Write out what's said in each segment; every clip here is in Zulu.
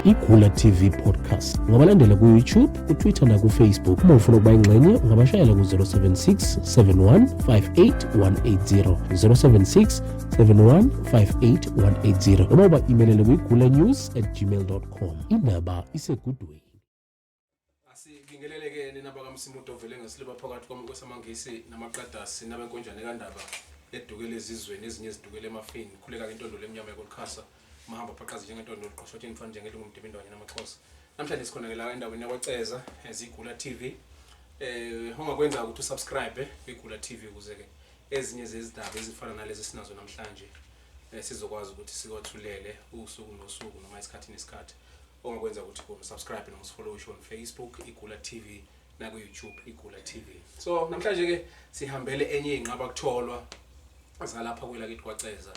iGula TV podcast. Ungabalandela ku-YouTube, ku-Twitter naku-Facebook. Uma ufuna ukuba ingxenye, ungabashayela ku-076 71 58 180 076 71 58 180 noma uba-imelele ku-igulanews@gmail.com. Indaba isegudweni. Asibingeleleke nenaba kaMsimudo vele ngesiliba phakathi kwesamangisi namaqadasi nabenkonjane kandaba edukele ezizweni ezinye ezidukele emafini khuleka intondolo emnyama yakolikhasa mahamba phaqazi njengentondolo liqoshwa njenifana njengelungu mdibindwanye namaXhosa. Namhlanje sikhona ke la endaweni yakwaCeza eziGula TV. Ungakwenza ukuthi usubscribe kwiGula TV ukuze ke ezinye zezindaba ezifana nalezi sinazo namhlanje sizokwazi ukuthi sikwathulele usuku nosuku noma isikhathi nesikhathi. Ongakwenza ukuthi subscribe noma ufollow on Facebook iGula TV na ku YouTube iGula TV. So namhlanje ke sihambele enye inqaba kutholwa azalapha kwela kithi kwaCeza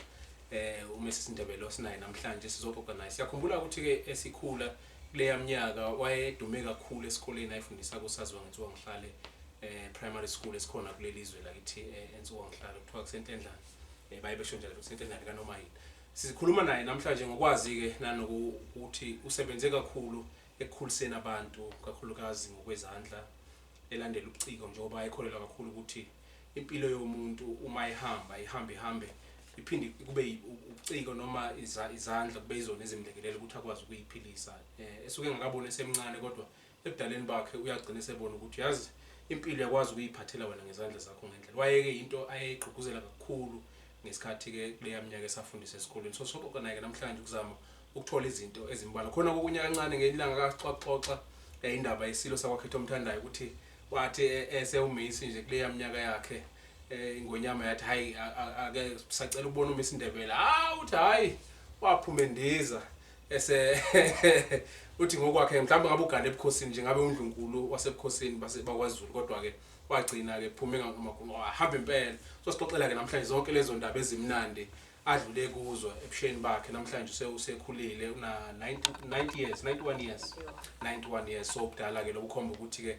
uMrs Ndebele osinaye namhlanje sizoorganize. Siyakhumbula ukuthi ke esikhula kule yaminyaka wayedume kakhulu esikoleni ayifundisa kusaziwa ngethiwa ngihlale primary school esikhona kuleli izwe lakithi ensuku ngihlale kuthiwa kusentendlana bayebesho njalo kusentendlana kanoma yini. Sikhuluma naye namhlanje ngokwazi ke nanokuthi usebenze kakhulu ekukhuliseni abantu kakhulukazi ngokwezandla elandela ubuciko njengoba ekholelwa kakhulu ukuthi impilo yomuntu uma ihambe iphinde kube ubuciko noma izandla kube izona ezimlekelela ukuthi akwazi ukuyiphilisa. Esuke ngakabona esemncane kodwa ebudaleni bakhe uyagcina esebona ukuthi yazi impilo yakwazi ukuyiphathela wena ngezandla zakho ngendlela. Wayeke into ayegqugquzela kakhulu ngesikhathi ke kule yaminyaka esafundisa esikoleni. So sokuqonake namhlanje ukuzama ukuthola izinto ezimbala khona kokunyaka kancane ngelanga kaXoxoxa indaba iSilo sakwaKhetha omthandayo ukuthi wathi esewumisi nje kule yaminyaka yakhe ingonyama yathi hayi ake sacela ukubona uMrs Ndebele. Uthi hayi waphuma endiza uthi ngokwakhe mhlawumbe ngabe ugane ebukhosini nje ngabe uNdlunkulu wasebukhosini bakwaZulu kodwa ke wagcina ke phume ngahamba impela. So sixoxela ke namhlanje zonke lezo ndaba ezimnandi adlule kuzo ebusheni bakhe. Namhlanje usekhulile una 91 years so kudala ke lokukhomba ukuthi ke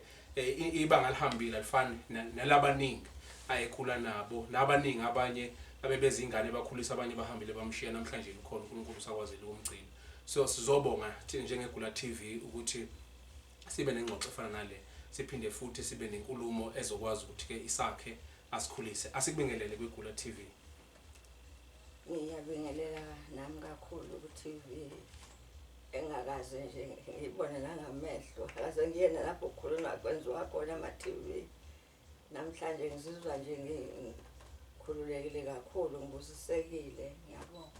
ibanga lihambile alifani nalabaningi ayekhula nabo nabaningi abanye abebezingane bakhulisa abanye bahambile bamshiya. Namhlanje ukhona uNkulunkulu sakwazile ukumgcina. So sizobonga njengeGula TV ukuthi sibe nengxoxo efana nale, siphinde futhi sibe nenkulumo ezokwazi ukuthi ke isakhe asikhulise. Asikubingelele kwiGula TV. Ngiyabingelela nami kakhulu ku-TV engakaze nje ngibone nangamehlo akaze ngiyena lapho kukhulunywa kwenziwa khona ama-TV. Namhlanje ngizizwa nje ngikhululekile kakhulu ngibusisekile. Ngiyabonga.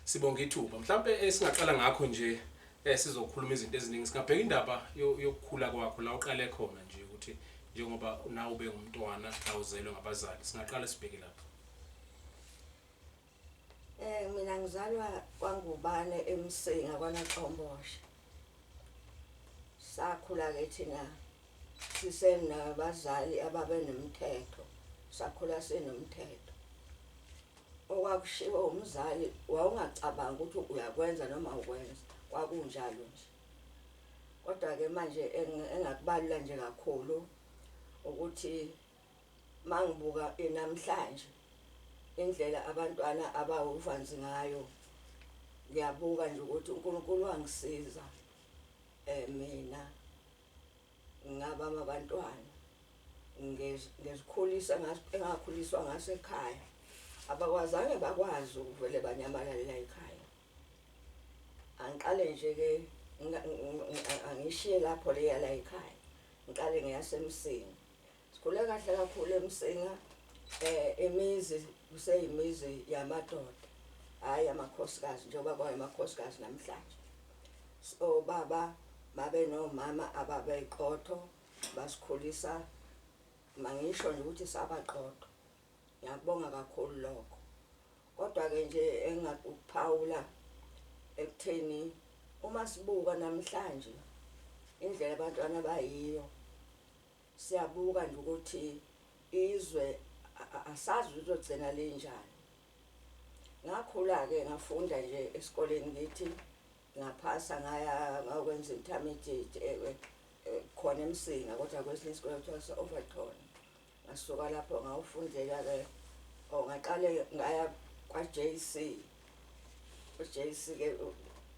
Sibonga ithuba mhlawumbe singaqala ngakho nje sizokhuluma izinto eziningi. Singabheka indaba yokukhula kwakho la uqale khona nje ukuthi njengoba nawe ube ngumntwana awuzelwe ngabazali. Singaqala sibheke lapho. Mina ngizalwa kwaNgubane eMsinga kwaNaqomboshe. Sakhula ke thina sisenabazali ababenomthetho, sakhula sinomthetho. Okwakushiwo umzali wawungacabanga ukuthi uyakwenza noma ukwenza, kwakunjalo nje. Kodwa ke manje engakubalula nje kakhulu ukuthi mangibuka namhlanje indlela abantwana abawuvanzi ngayo, ngiyabuka nje ukuthi uNkulunkulu wangisiza mina ngaba abantwana ngezikhulisa engakhuliswa ngasekhaya abakwazange bakwazi ukuvele banyamalela ekhaya. Angiqale nje ke angishiye lapho leya la ekhaya, ngiqale ngiyaseMsinga. Sikhule kahle kakhulu eMsinga. Imizi kuseyimizi yamadoda hayi amakhosikazi njengoba kwayemakhosikazi namhlanje. So baba babe nomama ababeqotho basikhulisa mangisho nje ukuthi sabaqotho. Ngiyabonga kakhulu lokho. Kodwa ke nje engakuphawula ekutheni uma sibuka namhlanje indlela abantwana bayiyo, siyabuka nje ukuthi izwe asazi uzogcina lenjani. Ngakhula ke ngafunda nje esikoleni ngithi ngaphasa ngakwenza intermediate khona eMsinga kodwa kwesinye isikole kuthiwa Overton. Ngasuka lapho ngawufundela ke ngaqale ngaya kwaJC. uJC ke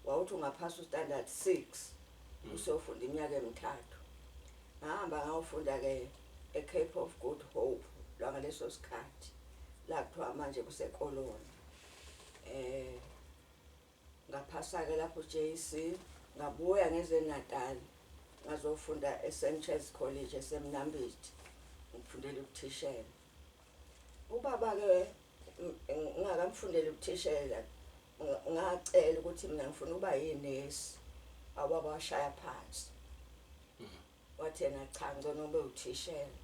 wawuthi ungaphasa standard 6 usofunda iminyaka emithathu ngahamba ngawufunda ke eCape of Good Hope ngaleso sikhathi la kuthiwa manje kusekoloni ngaphasa ke lapho JC ngabuya ngeze Natal ngazofunda eSt Charles College eseMnambithi ngifundela ubuthishela ubaba ke ngakamfundela ubuthishela ngacela ukuthi mina ngifuna ukuba yinesi ababa washaya phansi wathi yena cha ngcono ube uthishela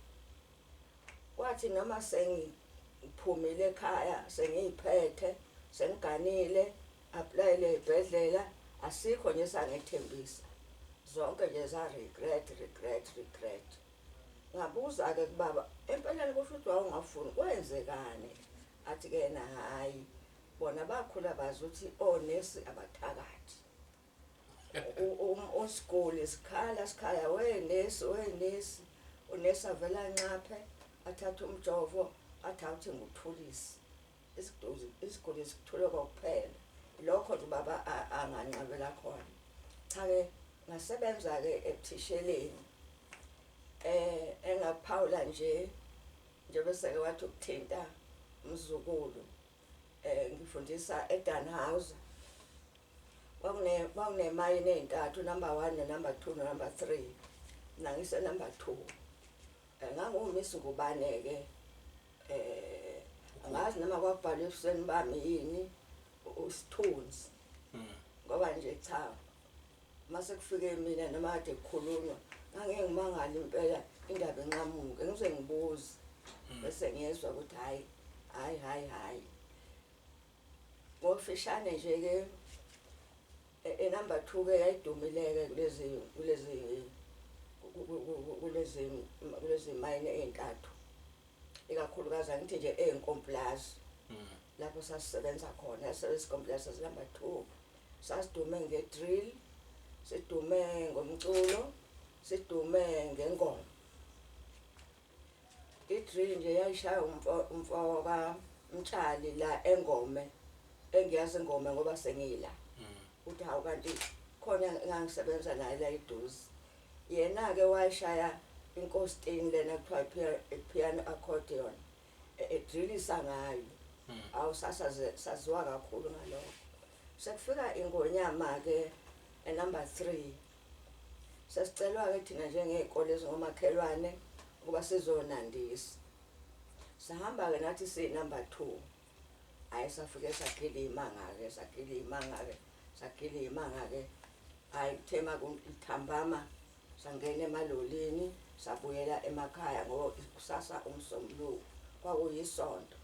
kwathi noma sengiphumile ekhaya sengiyiphethe sengiganile applyele ibhedlela asikho nje sangethembisa zonke nje za regret ngabuza ke kubaba empeleni kusho ukuthi wawungafuni kwenzekani athi ke na hayi bona bakhula bazi ukuthi onesi abathakathi usikole sikhala wenesi unesi avela nxaphe athatha umjovo athathe nguthulisi isiguli sikuthule kokuphela lokho nje baba anganqabela khona cha ke ngasebenza ke ebuthisheleni engaphawula nje bese ke wathi ukuthinta umzukulu ngifundisa eDanhauser wakune mayini ezintathu number 1 ne number 2 ne number 3 nangise number 2 nganguMrs Ngubane ke angazi noma kwabhalwa ebusweni bami yini usithunzi ngoba nje cha mase kufike mina noma kade kukhulunywa ngeke ngimangala impela indaba enqamuke ngize ngibuze bese ngiyezwa ukuthi hayi ngofishane nje ke number 2 ke yayidumileke kulezi mayini ezintathu ikakhulukazi ngithi nje eNkomplazi lapho sasisebenza khona service number 2 sasidume ngedrill sidume ngomculo sidume ngengoma idrill nje yayishaya umfo kaMtshali la engome engiyazi ingome ngoba sengila uthi hawu kanti khona ngangisebenza naye la iduze yena ke wayishaya inkostini lena kuthiwa piano accordion edrillisa ngayo awusasaze saziwa kakhulu ngalokho sekufika ingonyama ke number 3 sesicelwa ke thina njengezikole ezingomakhelwane ukuba sizonandisa sahamba ke nathi si number 2 ayisafike sakile imanga ke ayithema kuthambama sangena emalolini sabuyela emakhaya ngoba kusasa umsombuluko kwakuyisonto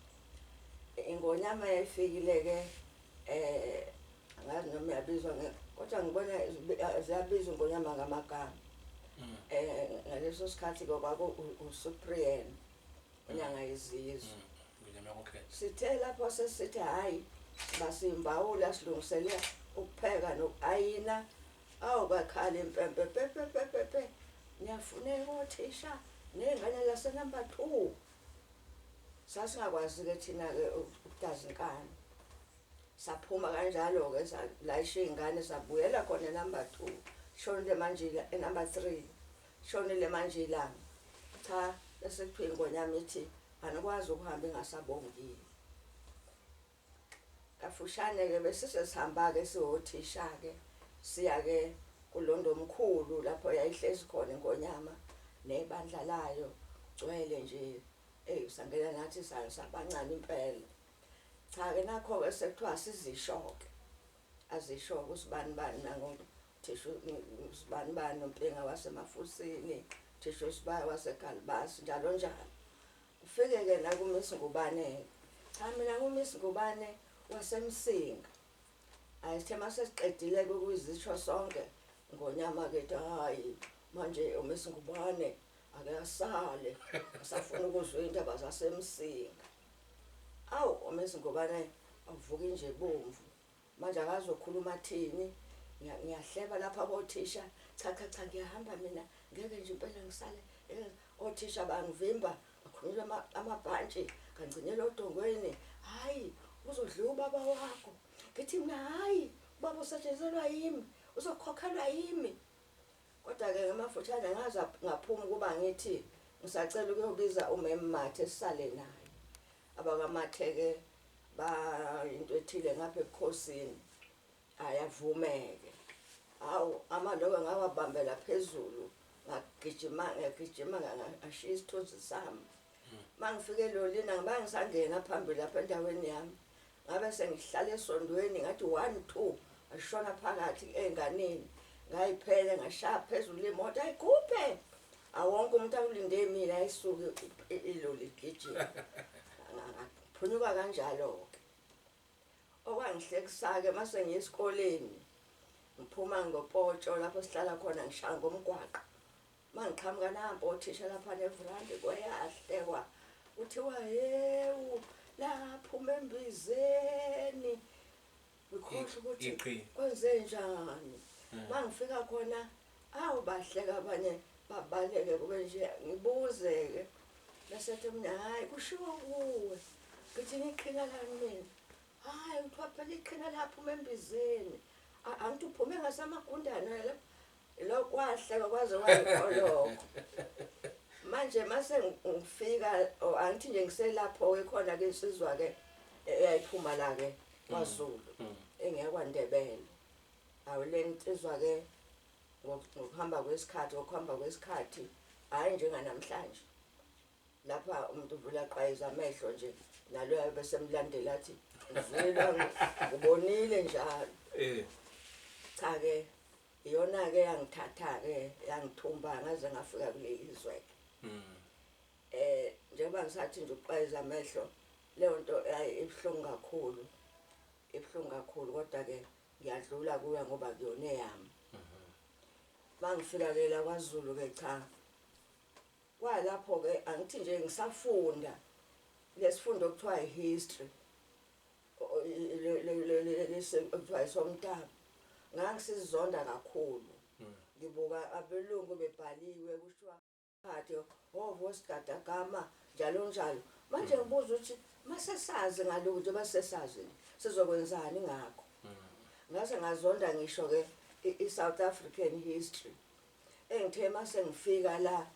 ingonyama yayifikile ke angazi noma yabizwa kodwa ngibona ziyabizwa ingonyama ngamagama ngaleso sikhathi kwaku uSupreme unyanga yezizwe sithe lapho sesithi hayi basimbawula silungisele ukupheka nokuayina awukakhali impempe pepe niyafuneka othisha nengane lase number 2 sasingakwazi ke thina ke ukutazinkani saphuma kanjalo ke layisha ingane sabuyela khona number 2 shonile manje number 3 shonile manje la cha lesekuthiwa ingonyama ithi anikwazi ukuhamba ingasabongile kafushane ke bese sesihamba ke sihothisha ke siya ke kulondo omkhulu lapho yayihlezi khona ingonyama nebandla layo gcwele nje usangena nathi sabancane impela cha ke nakho ke sekuthiwa sizishoke azishoke usibani nango thishu usibani nompinga wasemafusini thishu sibaya waseGalbasi njalo ufike ke la kuMrs Ngubane cha mina kuMrs Ngubane waseMsinga ayithema sesiqedile ukuzisho sonke ngonyama ke hayi manje uMrs Ngubane ake asale asafuna ukuzwa indaba zaseMsinga awu uMrs Ngubane avuka nje bomvu manje akazokhuluma thini ngiyahleba lapha abothisha cha ngiyahamba mina ngeke nje impela ngisale othisha bangivimba akhuluma amabhantshi kangcinela odongweni hayi uzodliwa ubaba wakho ngithi mina hayi baba usetshenzelwa yimi uzokhokhelwa yimi. Kodwa ke ngamafutshane ngaza ngaphuma kuba ngithi ngisacela ukuyobiza umemmathe sisale naye. Abakamathe ke ba into ethile ngapha ebukhosini ayavumeke. Hawu amaloko ngawabambela phezulu ngagijima ngashiya isithunzi sami. Mangifike lolina ngiba ngisangena phambili lapha endaweni yami. Ngabe sengihlala esondweni ngathi 1 2 ashona phakathi enganeni. Ngayiphele ngashaya phezulu imoto ayikhuphe. Awonke umuntu akulinde mina ayisuke iloli gijima. Ngaphunyuka kanjalo ke. Okwangihlekisa-ke mase ngiyesikoleni. Ngiphuma ngopotsho lapho sihlala khona ngishaya ngomgwaqo. Mangiqhamuka nampo othisha lapha nevrandi kwayahlekwa. Uthiwa yewu lapho uMembizeni. Ukhohle ukuthi kwenze njani. Mangifika khona awu bahleka abanye babaleke kube nje ngibuzeke. Bese ethi mina hayi kushiwo kuwe. Ngithi ngiqhina lani mina. Hayi uthiwa phela iqhina lapho uMembizeni. Angithi uphume ngasamagundane la. Lo kwahleka kwaze kwayikoloko. Manje mase ngifika angithi nje ngiselapho ke khona ke insizwa ke eyayiphuma la ke kwaZulu engekwa Ndebele. Awule insizwa ke ngokuhamba kwesikhathi hayi njenganamhlanje. Lapha umuntu uvula aqayiza amehlo nje nalo besemlandela athi ngizwela ngibonile njalo. Cha ke iyona ke yangithatha ke yangithumba ngaze ngafika kule izwe. Njengoba ngisathi nje uqayiza amehlo leyo nto ibhlungu kakhulu. Ibhlungu kakhulu kodwa ke ngiyadlula kuya ngoba kuyona eyami. Mangifika ke la kwaZulu ke cha. Kwalapho ke angithi nje ngisafunda lesifundo okuthiwa ihistory. Lekuthiwa isomdabu. Ngangisizonda kakhulu. Ngibuka abelungu bebhaliwe kushiwa phathi ovosigagama njalo njalo. Manje ngibuza ukuthi masesazi ngalokho nje basesazi sizokwenzani ngakho. Ngase ngazonda ngisho ke iSouth African history. Engithe mase ngifika la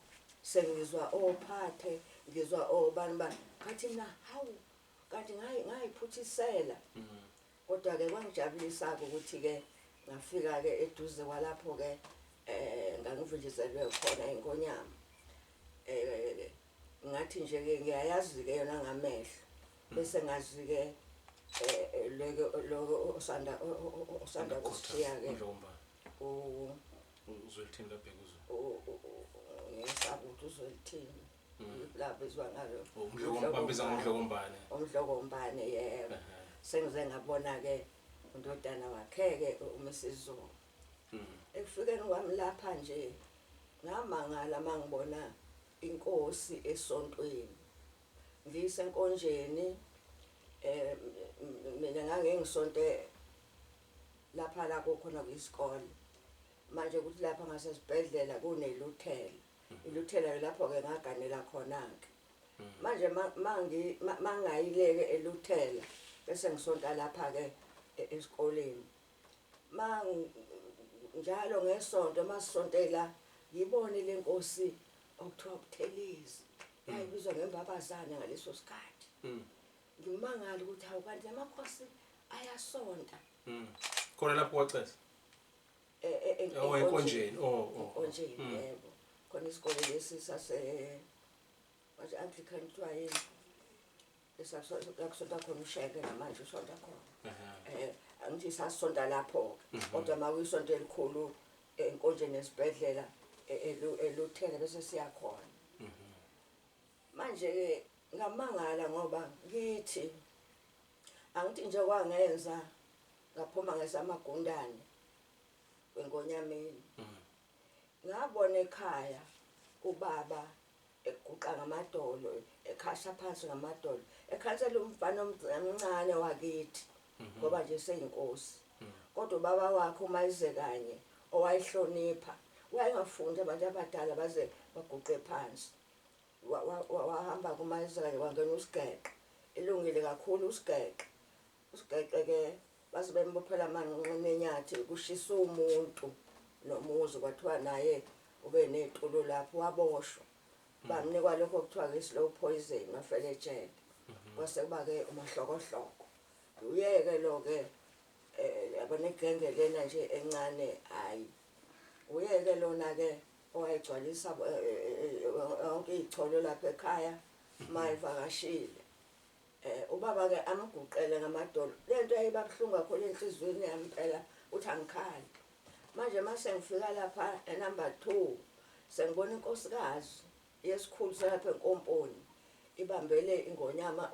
sengizwa ophathe ngizwa obani bani ngathi mina hawu kanti ngayiphuthisela. Kodwa ke kwangijabulisa ukuthi ke ngafika ke eduze kwalapho ke ngangivunjiselwe khona inkonyama. Ngathi nje ke ngiyayazi ke yona ngamehlo. Bese ngazi ke lo osanda kushiya ke Zwelithini la Bhekuzulu. Ngisabuthi Zwelithini. Lapho izwa ngalo. Umhlokombane yebo. Sengize ngabona ke undodana wakhe ke uMisuzulu. Ekufikeni kwami lapha nje ngamangala mangibona inkosi esontweni. Ngisenkonjeni mina ngangisonte lapha la khona kwisikole. Manje ukuthi lapha ngasesibhedlela kuneluthela. Iluthela lapho ke ngaganela khona ke. Manje mangayileke eluthela bese ngisonta lapha ke esikoleni. Njalo ngesonto masisontela ngibone lenkosi okuthiwa Buthelezi. Yayibizwa ngembabazana ngaleso sikhathi. Ngimangala ukuthi hawu kanti Amakhosi ayasonta. Khona lapho kwaCeza. Enkonjeni. Enkonjeni yebo. Khona isikole lesi sase wathi Anglican kuthiwa yini. Esasonta khona usheke namanje usonta khona. Angithi sasonta lapho kodwa mawuyisonto elikhulu enkonjeni esibhedlela eluthele bese siyakhona. Manje ke ngamangala ngoba ngithi angithi nje kwangenza ngaphuma ngesamagundane wenkonyameni. Ngabona ekhaya ubaba eguqa ngamadolo ekhasha phansi ngamadolo ekhansela umfana omncane wakithi ngoba nje seyinkosi. Kodwa ubaba wakhe umayize kanye owayihlonipha wayengafuni abantu abadala baze baguqe phansi. Wahamba kumayize kanye wangena usigeke. Elungile kakhulu usigeke. Usigeke ke base bembophela amanqine enyathi kushisa umuntu nomuzi kwathiwa naye ube netulo lapho waboshwa bamnikwa lokho kuthiwa ke slow poison wafela ejele kwase kuba ke umahlokohloko uyeke lo ke yabona igenge lena nje encane hayi uyeke lona ke owayigcwalisa yonke icholo lapha ekhaya mayivakashile ubaba ke amguqele ngamadolo lento ayibabhlungu kakhulu enhlizweni yami phela uthi angikhali manje mase ngifika lapha number 2 sengibona inkosikazi yesikhulu salapha eNkomponi ibambele ingonyama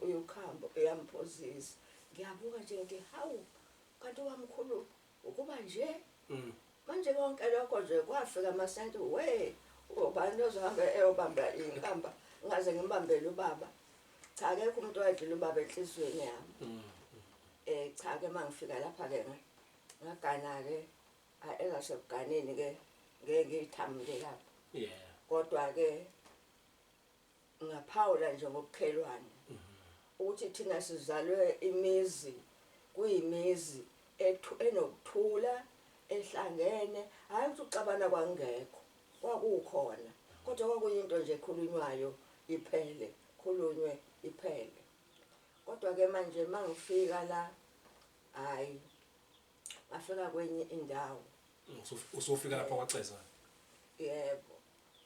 uyukhambo eyamphozisa ngiyabuka nje ngithi hawu kanti wamkhulu ukuba nje manje konke lokho nje kwafika amasenti we ubani ozohamba eyobamba inkamba ngaze ngimbambele ubaba cha akekho umuntu owayedlula ubaba enhlizweni yami cha ke mangifika lapha ke ngagana ke ezasebuganeni ke ngeke ngithamile lapha kodwa ke ngaphawula nje ngokukhelwane ukuthi thina sizalwe imizi kuyimizi enokuthula ehlangene hayi ukuthi uxabana kwangekho kwakukhona kodwa kwakuyinto nje ekhulunywayo iphele khulunywe iphele kodwa ke manje mangifika la hayi afika kwenye indawo usufika lapha kwaCeza yebo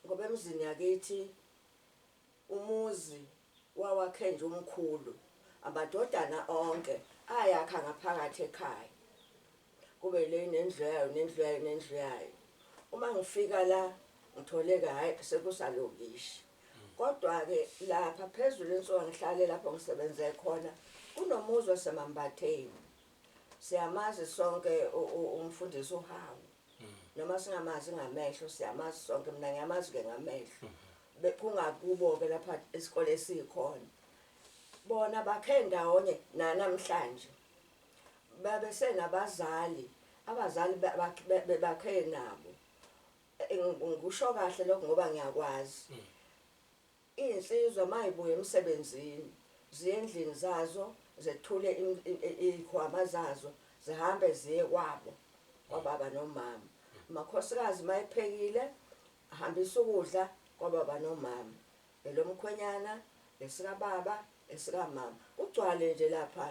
ngoba emzini yakithi umuzi wakhe nje umkhulu amadodana onke ayakha ngaphakathi ekhaya kube le nendlwayo uma ngifika la ngitholeka hayi sekusalokishi kodwa ke lapha phezulu ensuku ngihlale lapho ngisebenze khona kunomuzi waseMambatheni siyamazi sonke umfundisi uHlanga noma singamazi ngamehlo siyamazi sonke mina ngiyamazi ke ngamehlo bekungakubo ke lapha esikole esikhona bona bakhe ndawonye namhlanje babe senabazali abazali bakhe nabo ngisho kahle lokho ngoba ngiyakwazi insizwa mayibuye emsebenzini ziyendlini zazo zethule ikhwama zazo zihambe ziye kwabo kwababa nomama amakhosikazi mayiphekile ahambisa ukudla kwababa nomama elomkhwenyana lesika baba lesika mama ugcwale nje lapha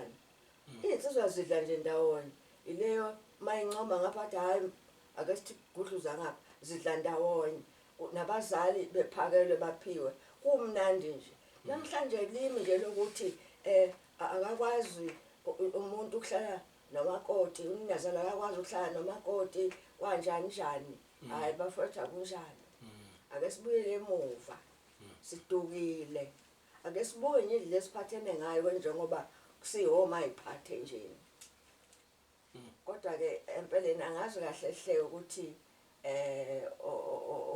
insizwa zidla nje ndawonye ileyo mayincoma ngapha hayi ake sithi gudluza ngapha zidla ndawonye nabazali bephakelwe baphiwe kumnandi nje namhlanje limi nje lokuthi akakwazi umuntu ukuhlala nomakoti umnyazana akakwazi ukuhlala nomakoti kanjani njani hayi bafetha kunjani ake sibuyele emuva sidukile ake sibuke indlela lesiphathene ngayo njengoba kusihoma iphathe nje kodwa ke empeleni angazi kahle hle ukuthi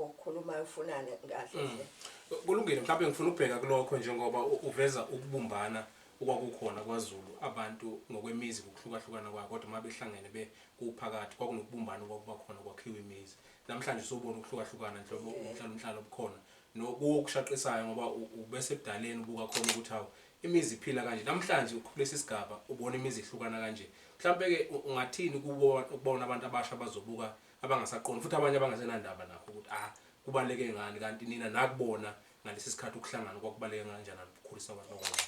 okhuluma ufunana kahle kulungile mhlawumbe ngifuna ukubheka kulokho njengoba uveza ukubumbana okwakukhona kwaZulu abantu ngokwemizi ukuhlukahlukana kwabo kodwa mabehlangene kuphakathi kwakunokubumbana okwakuba khona kwakhiwa imizi namhlanje sobona ukuhlukahlukana nhlobo umhlalo obukhona nokushaqishayo ngoba ubese ebudaleni ubuka khona ukuthi hawo imizi iphila kanje namhlanje kulesi sigaba ubona imizi ihlukana kanje mhlawumbe ke ungathini ukubona abantu abasha bazobuka abangasaqondi futhi abanye abangasenandaba nakho ukuthi kubaleke ngani kanti nina nakubona ngalesi sikhathi ukuhlangana kwakubaleke kanjani ukukhulisa abantu bonke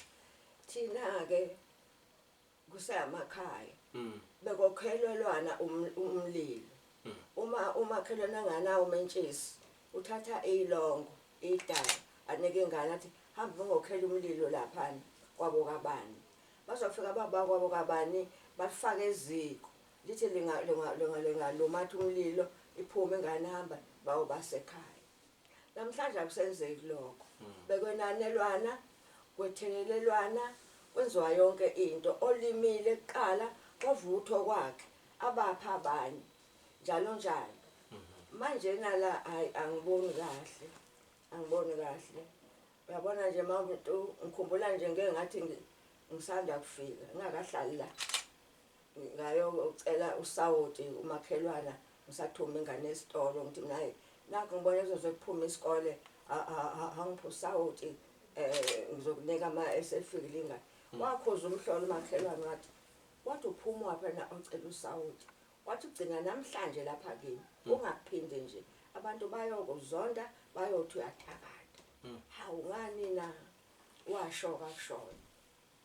thina ke kusemakhaya bekokhelelwana umlilo umakhelwana nganawo mentshisi uthatha ilongo idala anike ingane athi hamba ngokhela umlilo lapha kwabo kabani bazofika baba kwabo kabani bafake eziko lithi lingalumatha umlilo iphume ingane hamba bawo basekhaya namhlanje akusenzeki lokho bekwenanelwana kwethelelelwana kwenziwa yonke into olimile eqala kwavuthwa kwakhe abapha abanye njalo njalo manje nala angiboni kahle uyabona nje mawumuntu ngikhumbula nje ngeke ngathi ngisanda kufika ngingakahlali la ngayocela usawoti umakhelwana ngisathuma ingane esitolo ngithi naye nakho ngibona ezokuphuma isikole angipho usawoti ngizokunika ama esefikile ingane wakhoza umhlolo umakhelwane wathi wathi uphuma phela ocela usawuthi wathi ugcina namhlanje lapha kimi ungaphinde nje abantu bayokuzonda bayothi uyathakatha hawu ngani na washoka kushona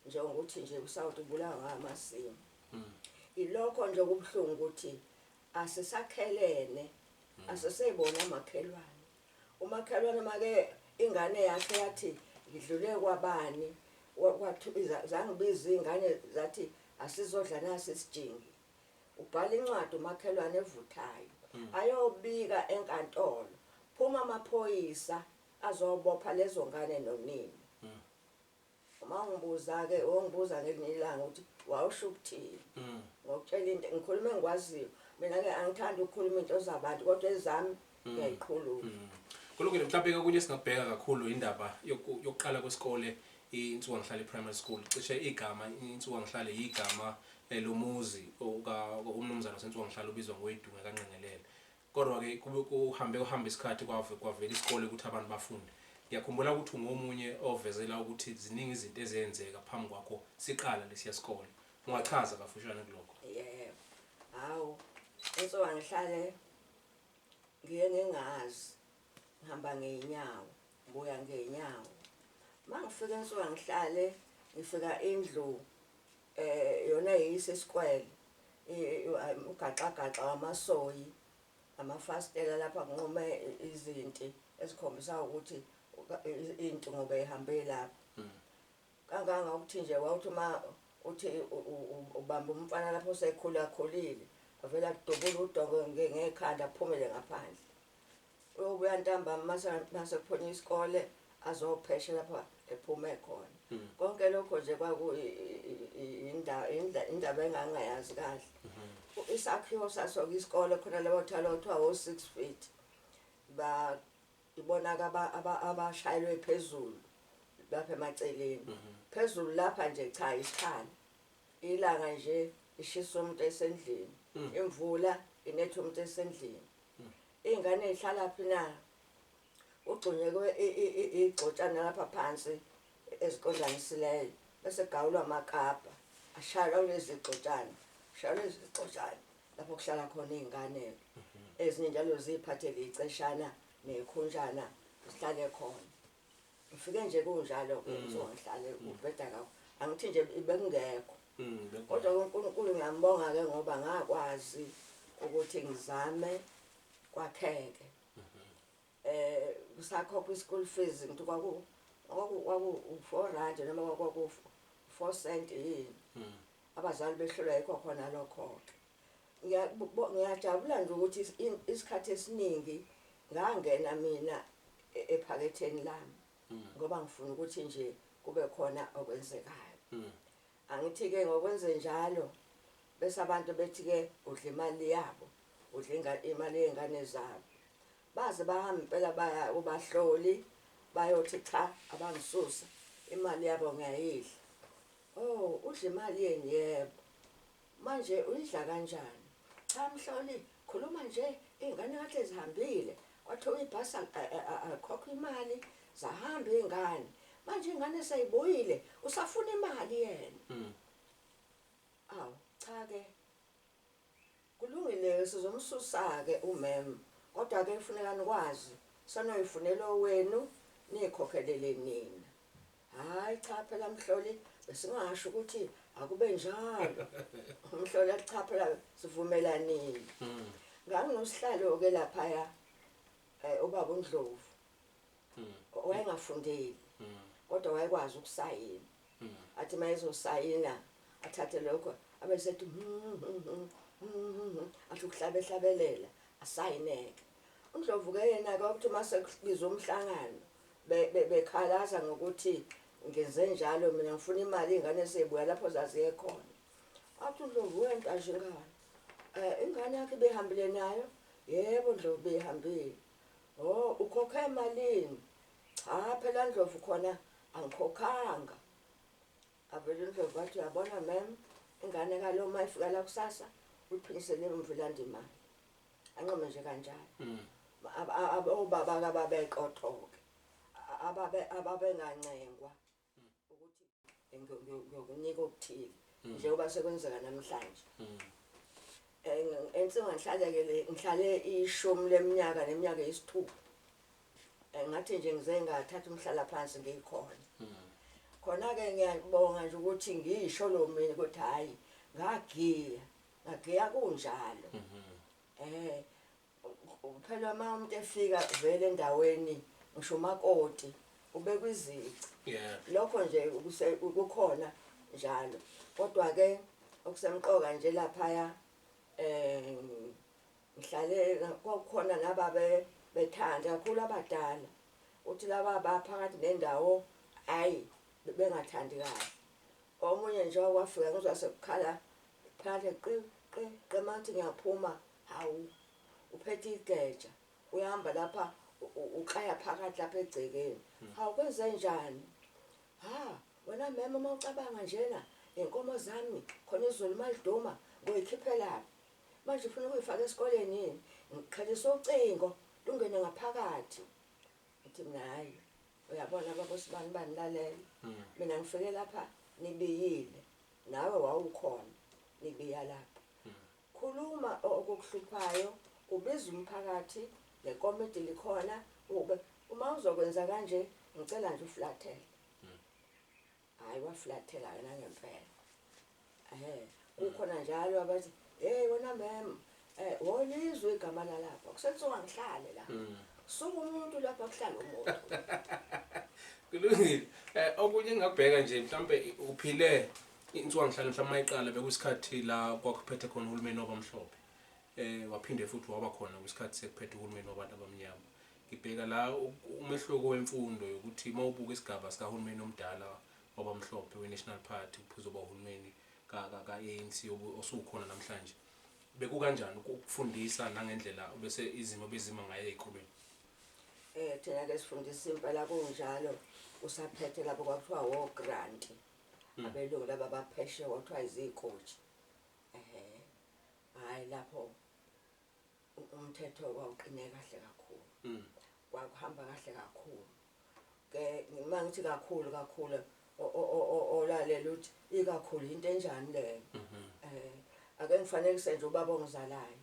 njengokuthi nje usawuthi ubulawa ngamasimo ilokho nje kubhlungu ukuthi asisakhelene asisebona amakhelwane umakhelwane make ingane yakhe yathi ngidlule kwabani wathi zangibiza ingane zathi asizodla nasi sijingi ubhala incwadi umakhelwane evuthayo ayobika enkantolo phuma amaphoyisa azobopha lezo ngane nonini uma ngibuza ke ongibuza ngelinye ilanga ukuthi wawusho ukuthini ngokutshela into ngikhuluma engikwaziyo mina ke angithandi ukukhuluma into zabantu kodwa ezami ngiyayiqhuluma kulungile mhlawumbe okunye singabheka kakhulu indaba yokuqala kwesikole insuku ngihlale primary school cishe igama insuku ngihlale igama lomuzi umnumzana wasensuku ngihlale ubizwa ngoyidunga kanqengelele kodwa ke kube kuhamba isikhathi kwavela isikole ukuthi abantu bafunde ngiyakhumbula ukuthi ungomunye ovezela ukuthi ziningi izinto ezenzeka phambi kwakho siqala lesiya sikole ungachaza kafushane kuloko yebo hawo insuku ngihlale ngiye ngingazi ngihamba ngeenyawo ngibuya ngeenyawo mangifika insuku ngihlale ngifika indlu yona yisesikwele ugxagcagale wamasoyi amafastela lapha kunqome izinti ezikhombisa ukuthi into ngoba ihambe lapha kanganga ukuthi nje wawuthi uma uthi ubamba umfana lapho sekhula kholile avela kudobula udongo ngekhanda aphumele ngaphandle ubuya ntambama mase kuphonywa isikole azophesha lapha ephume khona konke lokho nje kwaku indaba engangayazi kahle isakhiwo sasoka isikole khona labo thalothwa o6 feet ba ibonaka abashayelwe phezulu lapha emaceleni phezulu lapha nje cha isikhala ilanga nje ishisa umuntu esendlini imvula inetha umuntu esendlini ingane ehlala phi na ugcunyekwe igxotshana lapha phansi eziqondanisileyo bese gawulwa amakapa ashayelwa lezi gxotshana shayelwa lezi gxotshana lapho kuhlala khona izingane ezinye njalo ziphathele iceshana nekhunjana sihlale khona ngifike nje kunjalo ke ngizohlale ubheda kakhulu angithi nje ibengekho kodwa uNkulunkulu ngiyambonga ke ngoba ngakwazi ukuthi ngizame kwakheke kusakhokha school fees ngithi kwaku 4 rand noma kwaku 4 cent yini abazali behlulwa yikho khona lokho ngiyajabula nje ukuthi isikhathi esiningi ngangena mina ephaketheni lami ngoba ngifuna ukuthi nje kube khona okwenzekayo angithi ke ngokwenze njalo bese abantu bethi ke udla imali yabo udla imali yengane zabo baze bahamba impela baya ubahloli bayothi cha abangisusa imali yabo ngiyayidla udla imali yeni yebo manje uyidla kanjani cha mhloli khuluma nje ingane yakhe zihambile kwathiwa ibhasi akhokha imali zahamba ingane manje ingane seyibuyile usafuna imali yena awu cha ke kulungile sizomsusa ke umem kodwa ke kufuneka nikwazi sanoyifunela wenu nikhokhelele nina hayi cha phela mhloli besingasho ukuthi akube njalo umhloli cha phela sivumelanile nganginosihlalo ke lapha ubaba uNdlovu wayengafundeli kodwa wayekwazi ukusayina athi mayezosayina athathe lokho abesethi athi ukuhlabehlabelela asayineke uNdlovu ke yena ke ukuthi mase kubizwa umhlangano bekhalaza ngokuthi ngenze njalo mina ngifuna imali ingane sebuya lapho zaziye khona athi uNdlovu wenta nje ingane ingane yakhe behambile nayo yebo Ndlovu behambile ukhokha emalini cha phela Ndlovu khona angikhokhanga avele Ndlovu wathi uyabona mem ingane ka lo mayifika la kusasa uyiphinisele emvulanda imali anqome nje kanjalo obaba kababeqothoke ababengancengwa ukuthi ngokunika okuthile njengoba sekwenzeka namhlanje. Ensinga ngihlale ishumi leminyaka neminyaka yesithupha. Ngathi nje ngize ngathatha umhlala phansi ngikhona. Khona ke ngiyabonga nje ukuthi ngisho lo mina ukuthi hayi ngagiya kunjalo. Phela uma umuntu efika vele endaweni ngisho umakoti ubekwa izici. Lokho nje ukukhona njalo. Kodwa ke okusemqoka nje lapha ngihlale kwakukhona nababe bethanda kakhulu abadala. Uthi laba baphakathi nendawo hayi bengathandi kahle. Omunye nje wafika ngizwa sekukhala phakathi qemathi ngiyaphuma hawu uphethe igeja uyahamba lapha uqaya phakathi lapha egcekeni. Hawu kwenze njani? Wena mama uma ucabanga njena inkomo zami khona izulu maliduma ngoyikhiphe lapha. Manje ufuna ukuyifaka esikoleni yini? Ngikhalisa ucingo lungene ngaphakathi. Uthi mina hayi uyabona babosibani banilalela. Mina ngifike lapha nibiyile nawe wawukhona nibiya lapha. Khuluma okukuhluphayo ubiza umphakathi lekomiti likhona uma uzokwenza kanje ngicela nje uflathele. Hayi waflathela yena ngempela. Kukhona njalo abathi wena mama wolizwe igama lalapha kusethiwa ngihlale la. Suka umuntu lapha kuhlala umuntu. Kulungile. Okunye engingabheka nje mhlambe uphile insuku ngihlala mhlawumbe iqala bekusikhathi la kwakuphethe khona uhulumeni wabamhlophe. Waphinde futhi waba khona kwisikhathi sekuphethe uhulumeni wabantu abamnyama. Ngibheka la umehluko wemfundo ukuthi mawubuka isigaba sika hulumeni omdala wabamhlophe we-National Party kuphuzoba uhulumeni ka-ANC osukhona namhlanje. Beku kanjani ukufundisa nangendlela bese izimo bezima ngayo ezikolweni? Thina ke sifundisa impela kunjalo usaphethe lapho kwakuthiwa wo grant. Abelungu laba bapheshe kwathiwa izikochi. Hayi lapho umthetho wawuqine kahle kakhulu. Kwakuhamba kahle kakhulu. Ke ngima ngithi kakhulu olalela uthi ikakhulu into enjani leyo. Ake ngifanele nje ubaba ongizalayo.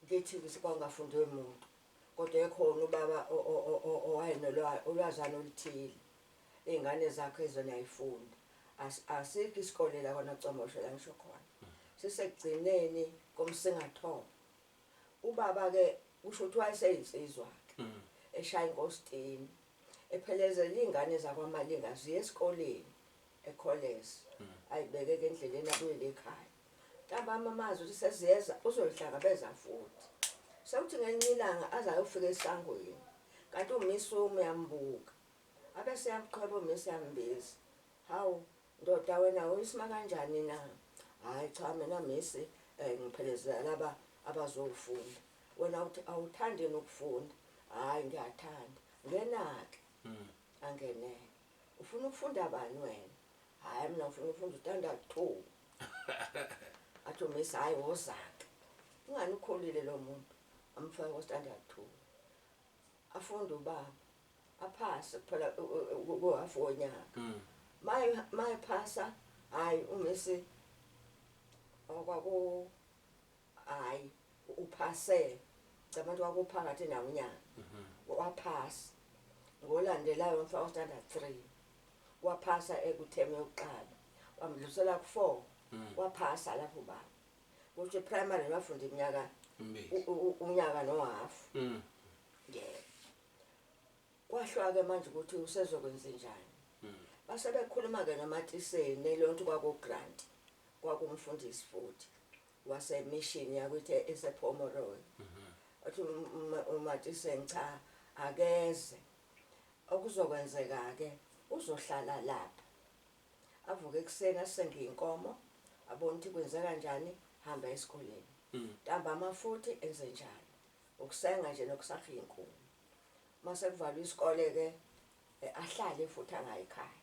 Ngithi sikwangafundwe umuntu. Kodwa ekhona ubaba owayenolwazi ulwazana oluthile. Izingane zakhe izona yifunda. Asikho isikole la kona Comosho la ngisho khona. Sisekugcineni komsingatho. Ubaba ke usho ukuthi wayeseyinsizwa ke. Eshaya inkositini. Ephelezela izingane zakwamalinga ziye esikoleni eCollege. Ayibeke ke endleleni abuyele ekhaya. Ntambama amazi uthi seziyeza uzoyihlangabeza futhi. Sewuthi ngelinye ilanga azayofika esangweni. Kanti uMisuzulu uyambuka. Abese yamqhweba uMisuzulu yambiza. Hawu ndoda wena uyisima kanjani na? Hayi cha mina Misuzulu ngiphelezela laba abazofunda. Wena uthi awuthandi ukufunda. Hayi ngiyathanda. Ngenake. Angene. Ufuna ukufunda bani wena? Hayi mina ufuna ukufunda standard 2. Athi uMisuzulu hayi wozake. Ungani ukholile lo muntu? Amfaka ku standard 2. Afunda ubaba. Aphasa phela kuafonyaka. Maye phasa hayi uMisuzulu okwaku hayi uphase cabantu wakuphakathi nawunyaka. Waphasa. Ngolandelayo mfaka standard 3. Waphasa ekutheme yokuqala. Wamdlulisela ku4. Waphasa lapho baba. Ukuthi primary wafunda iminyaka unyaka nohalf. Kwahlwa ke manje ukuthi usezokwenza njani. Base bekhuluma ke noMatiseni lonto kwaku grant. Kwakumfundisi futhi. Wase mission yakuthi esePomoroy. Athi uMatiseni cha akeze. Okuzokwenzeka ke uzohlala lapha. Avuke ekseni asenga inkomo. Abona ukuthi kwenza kanjani hamba esikoleni. Ntambama futhi enze njalo. Ukusenga nje nokusakha inkomo. Mase kuvalwa isikole ke ahlale futhi angayikhaya.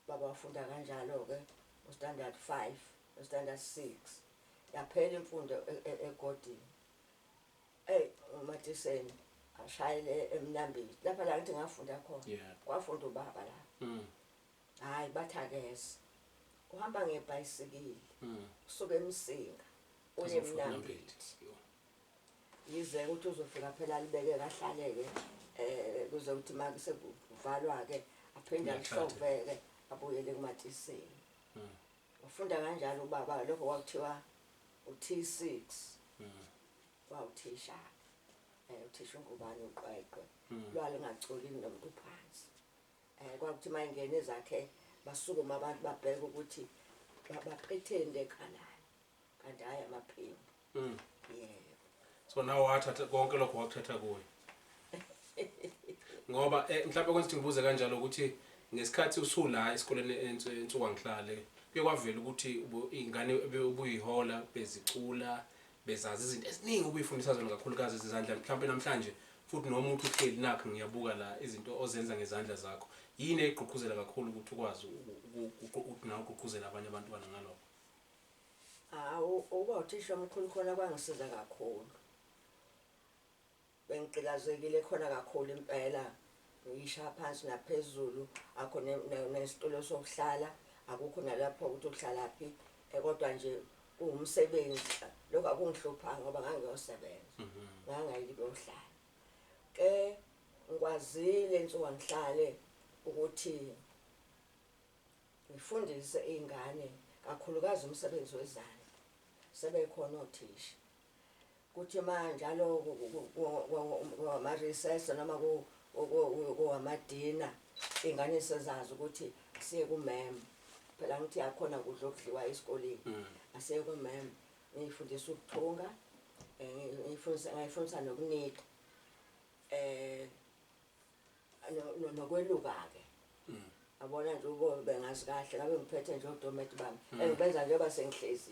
Baba wafunda kanjalo ke standard 5 standard 6 yaphela imfundo egodini. uMatiseni ashayele eMnambili lapha la ngithi ngafunda khona. Kwafunda ubaba la. Hayi bathakeza. uhamba ngebhayisikili kusuka eMsinga uye eMnambithi yize ukuthi uzofika phela libeke kahlaleke kuze ukuthi manje sekuvalwa ke aphinde alishobeke abuyele kumatiseni ufunda kanjalo ubaba lokho kwakuthiwa uT6 wawuthisha uthisha uNgubane uqweqwe lwali ngaculi nomuntu phansi kwakuthi mayingene ezakhe basukuma abantu babheka ukuthi baphethe ekhalayo kanti hayi amaphimbo yebo so nawe wathatha konke lokho wakuthatha kuwe ngoba mhlawumbe kwenza ngibuze kanjalo ukuthi ngesikhathi usula esikoleni entsukwangihlale kuye kwavela ukuthi ingane ubuyihola bezicula bezazi izinto eziningi ubuyifundisa zona kakhulukazi izandla mhlawumbe namhlanje futhi nomuntu uhleli nakho ngiyabuka la izinto ozenza ngezandla zakho yini egqugquzela kakhulu ukuthi ukwazi ukuthi nawe ugqugquzela abanye abantu bana ngalokho uba uthisha omkhulu khona kwangisiza kakhulu bengigqilazekile khona kakhulu impela ngisha phansi naphezulu akho nesitulo sokuhlala akukho nalapho ukuthi uhlala phi kodwa nje umsebenzi lokho akungihlupha ngoba ngangiyosebenza ngangayilibe uhlala ke ngikwazile insukwangihlale ukuthi ngifundise izingane kakhulukazi umsebenzi wezandla sebekhona othisha kuthi manje njalo ngoma recess noma ngoamadina ingane sezazi ukuthi siye kumem phela ngithi yakhona kudla okudliwa esikoleni asiye kumem ngifundisa ukuthunga ngifundisa nokunika nokweluka ke abona nje ubo bengazi kahle ngabe ngiphethe nje udometi bami engibenza njengoba sengihlezi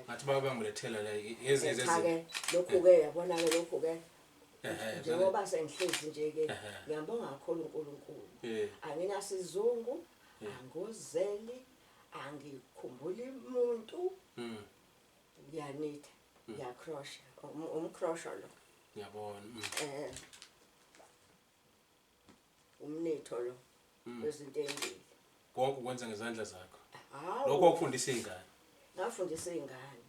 ngathi babangulethela la yezezeze lokhu ke yabona ke lokhu ke njengoba sengihlezi nje ke ngiyabonga kakhulu uNkulunkulu anginasizungu angozeli angikhumbuli umuntu ngiyanitha ngiyakrosha umkrosho lo ngiyabona umnitho lo wezinto ezimbili konke ukwenza ngezandla zakho lokho ukufundisa izingane ngafundisa izingane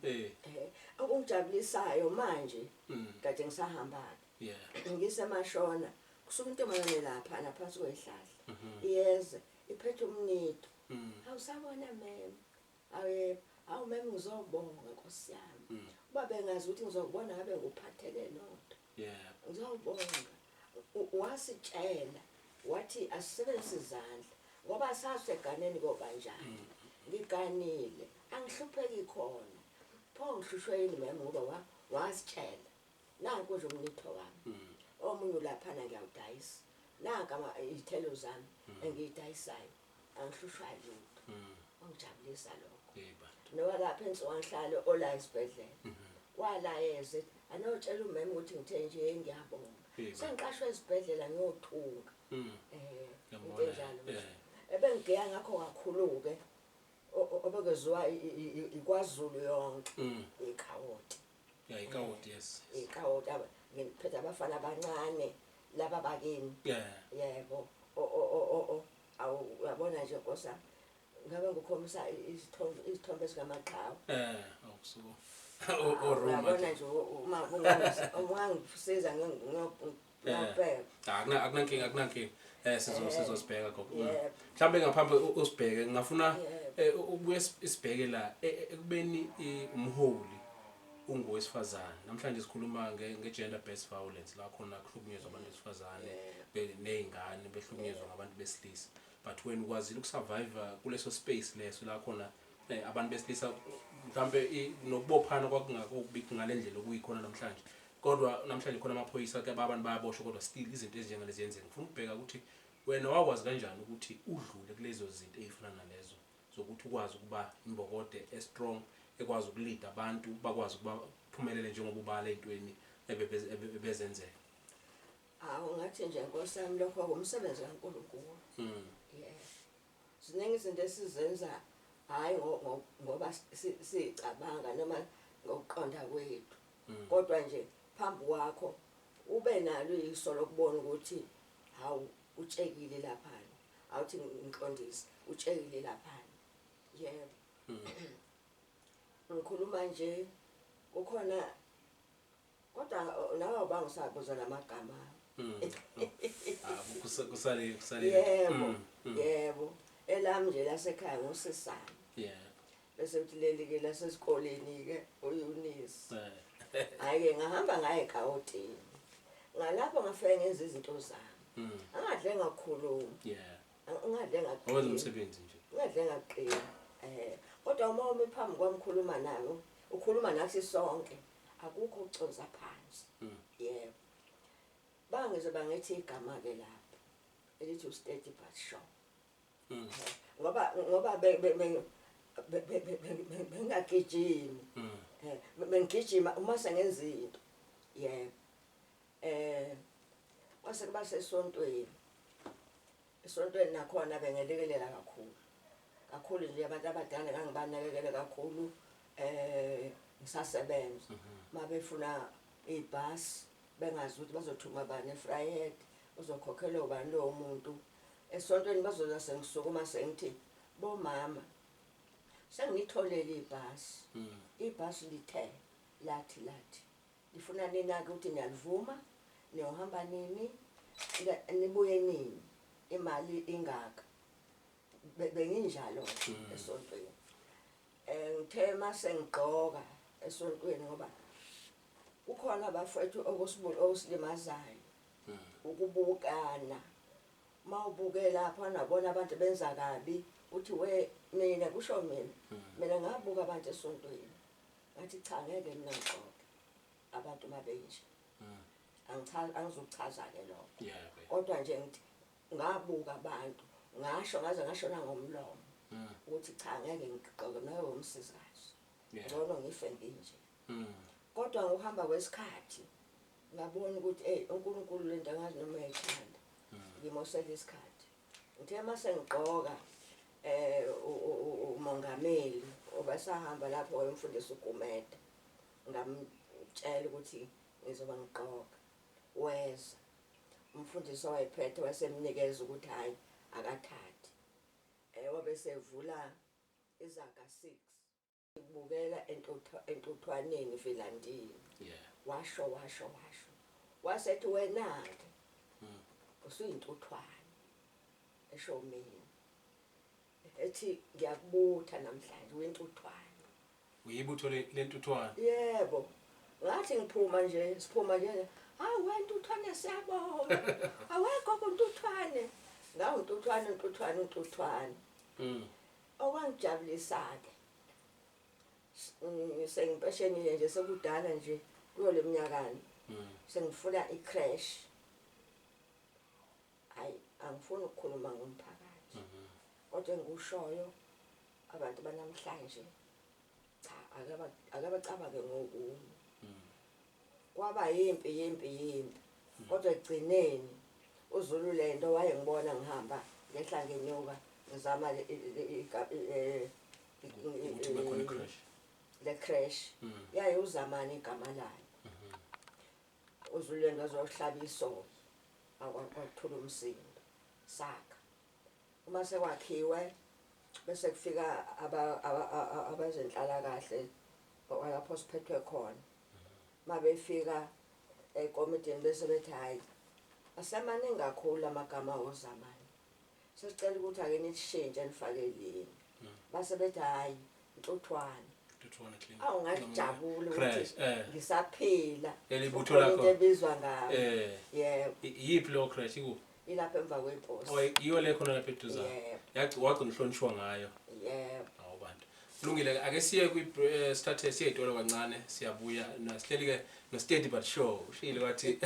okungijabulisayo manje kade ngisahamba ngisemashona kusuka intombazane lapha naphansi kwezihlahla iyeze iphethe umnitho awusabona mem awu mem ngizobonga Nkosi yami uba bengazi ukuthi ngizokubona ngabe nguphathele nodwa ngizobonga wasitshela wathi asisebenzise izandla ngoba saseganeni kobanjani ngiganile angihlupheki khona pho ngihlushwe yini mem ngoba wasitshela nanku nje umnitho wami omunye lapha ngiyawudayisa nanka izithelo zami engiyidayisayo angihlushwa lutho ongijabulisa lokho noba lapha ensukwangihlale ola isibhedlela walayeze anotshela umem ukuthi ngithe nje ngiyabonga sengiqashwe esibhedlela ngiyothunga enjalo ebengigeya ngakho kakhulu ke obekezwa ikwaZulu yonke ikhawoti ikawoti yes ikawoti ngiphethe abafana abancane laba bakini yebo awuyabona nje Nkosi ngabe ngikhombisa izithombe ezingamaqhawe awusuku oroma yabona nje uma ungangisiza ngiyobheka akunankinga sizosibheka gogo mhlambe ngaphambi usibheke ngafuna ubuye isibheke la ekubeni umholi ungowesifazane namhlanje sikhuluma ngegender based violence la khona kuhlukunyezwa abantu besifazane nezingane behlukunyezwa ngabantu besilisa but when ukwazile ukusurvive kuleso space leso la khona abantu besilisa mhlambe nokubophana kwakungakubiki ngalendlela okuyikhona namhlanje kodwa namhlanje khona amaphoyisa ke abantu bayaboshwa kodwa still izinto ezinjengalezi ziyenzeka ngifuna ukubheka ukuthi wena wakwazi kanjani ukuthi udlule kulezo zinto ezifana nalezo zokuthi ukwazi ukuba imbokode strong ekwazi ukulida abantu bakwazi ukuba phumelele njengoba ubala ezintweni ebezenzeka ngathi nje Nkosi yami lokho umsebenzi kaNkulunkulu ziningi izinto esizenza hayi ngoba sicabanga noma ngokuqonda kwethu kodwa nje phambi kwakho ube nalo iso lokubona ukuthi hawu utshekile lapha awuthi ngiqondise utshekile lapha Yebo. Ngikhuluma nje kukhona kodwa nawe bangisabuza lamagama. Kusale. Yebo. Elami nje lasekhaya ngusisana. Bese uthi leli ke lasesikoleni ke uEunice. Hayi ngahamba ngaye eGauteng. Ngalapho ngafike ngenza izinto zami. Angadle ngakhuluma. Angadle ngakhuluma. Owenza umsebenzi nje. Angadle ngaqina. Kodwa uma umephambi kwamkhuluma nayo, ukhuluma nathi sonke. Akukho uconza phansi. Yebo. Bangize bangethi igama ke lapho. Elithi steady but sure. Ngoba bengagijimi. Bengigijima uma sengenza into. Yebo. Kwase kuba sesontweni. Esontweni nakhona bengelekelela kakhulu nje abantu abadala ngangibanakekele kakhulu ngisasebenza mabefuna ibhasi bengazi ukuthi bazothuma bani eFryhead uzokhokhela ubani lo muntu esontweni bazoza sengisukuma sengithi bomama sengitholele ibhasi lithe lathi lifuna nina ukuthi niyalivuma niyohamba nini nibuye nini imali ingaka benginjalo esontweni ngithe mase ngigqoka esontweni ngoba kukhona abafethu okusilimazayo ukubukana mawubuke lapha nabona abantu benza kabi uthi we mina kusho mina ngabuka abantu esontweni ngathi cha ngeke mina ngixoxe abantu mabenje angizochaza ke lokho kodwa nje ngithi ngabuka abantu ngasho ngasho ngomlomo ukuthi cha ngeke ngixoxe nawe umsizazi ngcono ngife nginje kodwa ngokuhamba kwesikhathi ngabona ukuthi uNkulunkulu lento angazi noma ethanda ngimosela isikhathi ngithe mase ngigqoka umongameli obasahamba lapho wayemfundisa uGumede ngamtshela ukuthi ngizoba ngigqoka weza umfundisi wayephethe wasemnikeza ukuthi hayi akathathi wabe sevula izaga 6 ibukela entuthwaneni Vilandini washo wasethi wena ke usuyintuthwane esho mina ethi ngiyakubutha namhlanje wentuthwane uyibutho lentuthwane yebo ngathi siphuma nje hawu wentuthwane siyabonga awekho kuntuthwane ngawo untuthwane okwangijabulisa ke sengimpesheni nje sekudala nje kuyo leminyakani sengifuna icrash hayi angifuni ukukhuluma ngomphakathi kodwa ngikushoyo abantu banamhlanje cha akabacabange ngokunye kwaba yimpi kodwa egcineni uZulu lento wayengibona ngihamba ngehla ngenyuka ngizama le crash yaye uzamani igama layo uZulu lento azohlaba isonto akwathola umsindo saka uma sekwakhiwe bese kufika abazenhlala kahle lapho siphethwe khona mabefika ekomidini bese bethi hayi asemaningi kakhulu amagama ozamani sesicela ukuthi ake nishintshe nifake linye base bethi hayi intuthwane ngajabula ukuthi ngisaphila elibutho lakho into ebizwa ngayo yebo yiphi lo crash ikuphi ilapha emva kweposi iyo le khona lapha eduza wagcina uhlonishwa ngayo yebo awubantu kulungile ake siye start siyedolo kancane siyabuya nasihleli ke no steady but sure ushile kwathi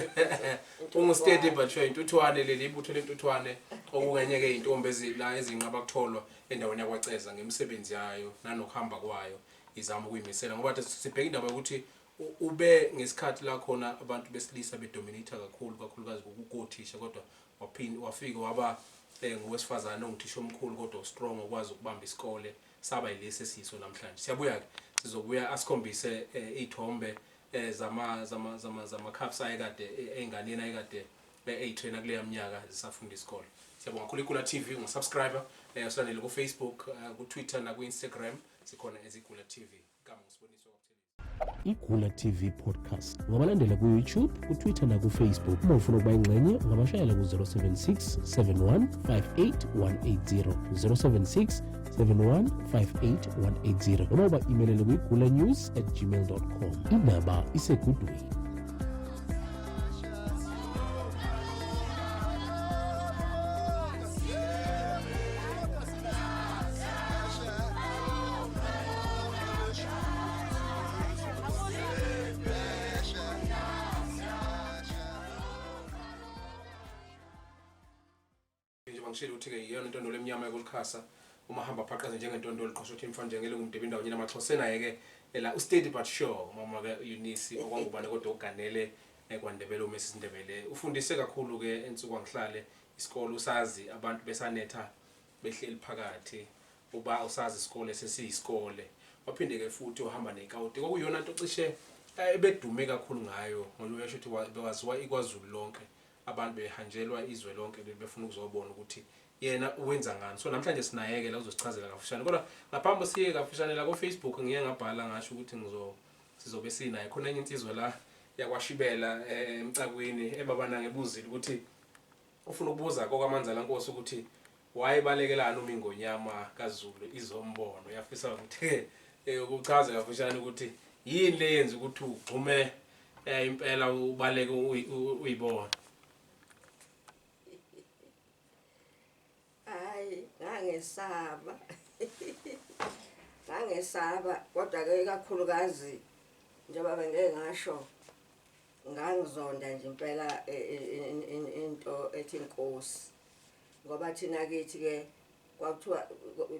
steady but sure intuthwane leli ibutho lentuthwane okunganye ke intombi ezila ezinqaba kutholwa endaweni yakwaCeza ngemisebenzi yayo nanokuhamba kwayo izama ukuyimisela ngoba sibheka indaba ukuthi ube ngesikhathi la khona abantu besilisa bedominate kakhulukazi ukukothisha kodwa wafika waba ngowesifazane ongithisha omkhulu kodwa strong okwazi ukubamba isikole saba yilesi siso namhlanje siyabuya ke sizobuya asikhombise izithombe zama cups ayekade einganeni ayekade eyitrainer kule yaminyaka zisafunda isikole. Siyabonga kakhulu iKula TV ungasubscriber usilandele ku Facebook, ku Twitter na ku Instagram sikhona ezikula TV. Igama ngisiboniswa kwakuthini. iKula TV podcast ungabalandela ku YouTube, ku Twitter na ku Facebook. Uma ufuna ukuba ingxenye ungabashayela ku 076 71 58 180 076 71 58 180 noma uba emailele ku ikulanews@gmail.com. Indaba isegudweni. Ngishilo ukuthi ke iyona intondolo emnyama yokulukhasa uma hamba phaqaza njengentondolo qosho ukuthi mfana njengele ngumdebe indawo nyina amaXhosa naye ke la steady but sure mama ke Eunice okwangubane kodwa uganele kwaNdebele uMrs Ndebele ufundise kakhulu ke ensuku wangihlale isikole usazi abantu besanetha behleli phakathi uba usazi isikole sesiyisikole waphinde ke futhi uhamba nekawuti kokuyona into cishe ebedume kakhulu ngayo ngoba uyasho ukuthi bewaziwa iKwaZulu lonke abantu behanjelwa izwe lonke befuna ukuzobona ukuthi yena uwenza ngani. So namhlanje sinayeke la uzosichazela kafushane kodwa ngaphambi siye kafushane la ku Facebook ngiye ngabhala ngasho ukuthi sizobe sinayo khona enye insizwa la yakwaShibela emcakwini ebabana ngebuzile ukuthi ufuna ukubuza kokwamanza la Nkosi ukuthi wayebalekelana uma ingonyama kaZulu izombono yafisa ukuthi ukuchaza kafushane ukuthi yini le yenza ukuthi ugqume impela ubaleke uyibona. Ngangesaba kodwa ke kakhulukazi njengoba bengeke ngasho ngangizonda nje impela into ethi Inkosi ngoba thina kithi ke kwakuthiwa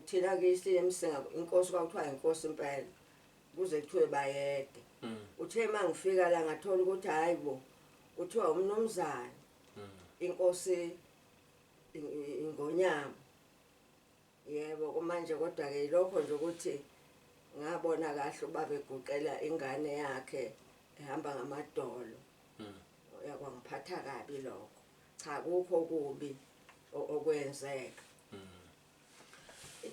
thina kithi eMsinga Inkosi kwakuthiwa Inkosi impela kuze kuthiwe bayede uthe mangifika la ngathola ukuthi hayibo uthiwa umnumzana Inkosi ingonyama. Yebo manje kodwa ke lokho nje ukuthi ngabona kahle ubaba eguqela ingane yakhe ehamba ngamadolo. Yakwangiphatha kabi lokho. Cha kukho kubi okwenzeka.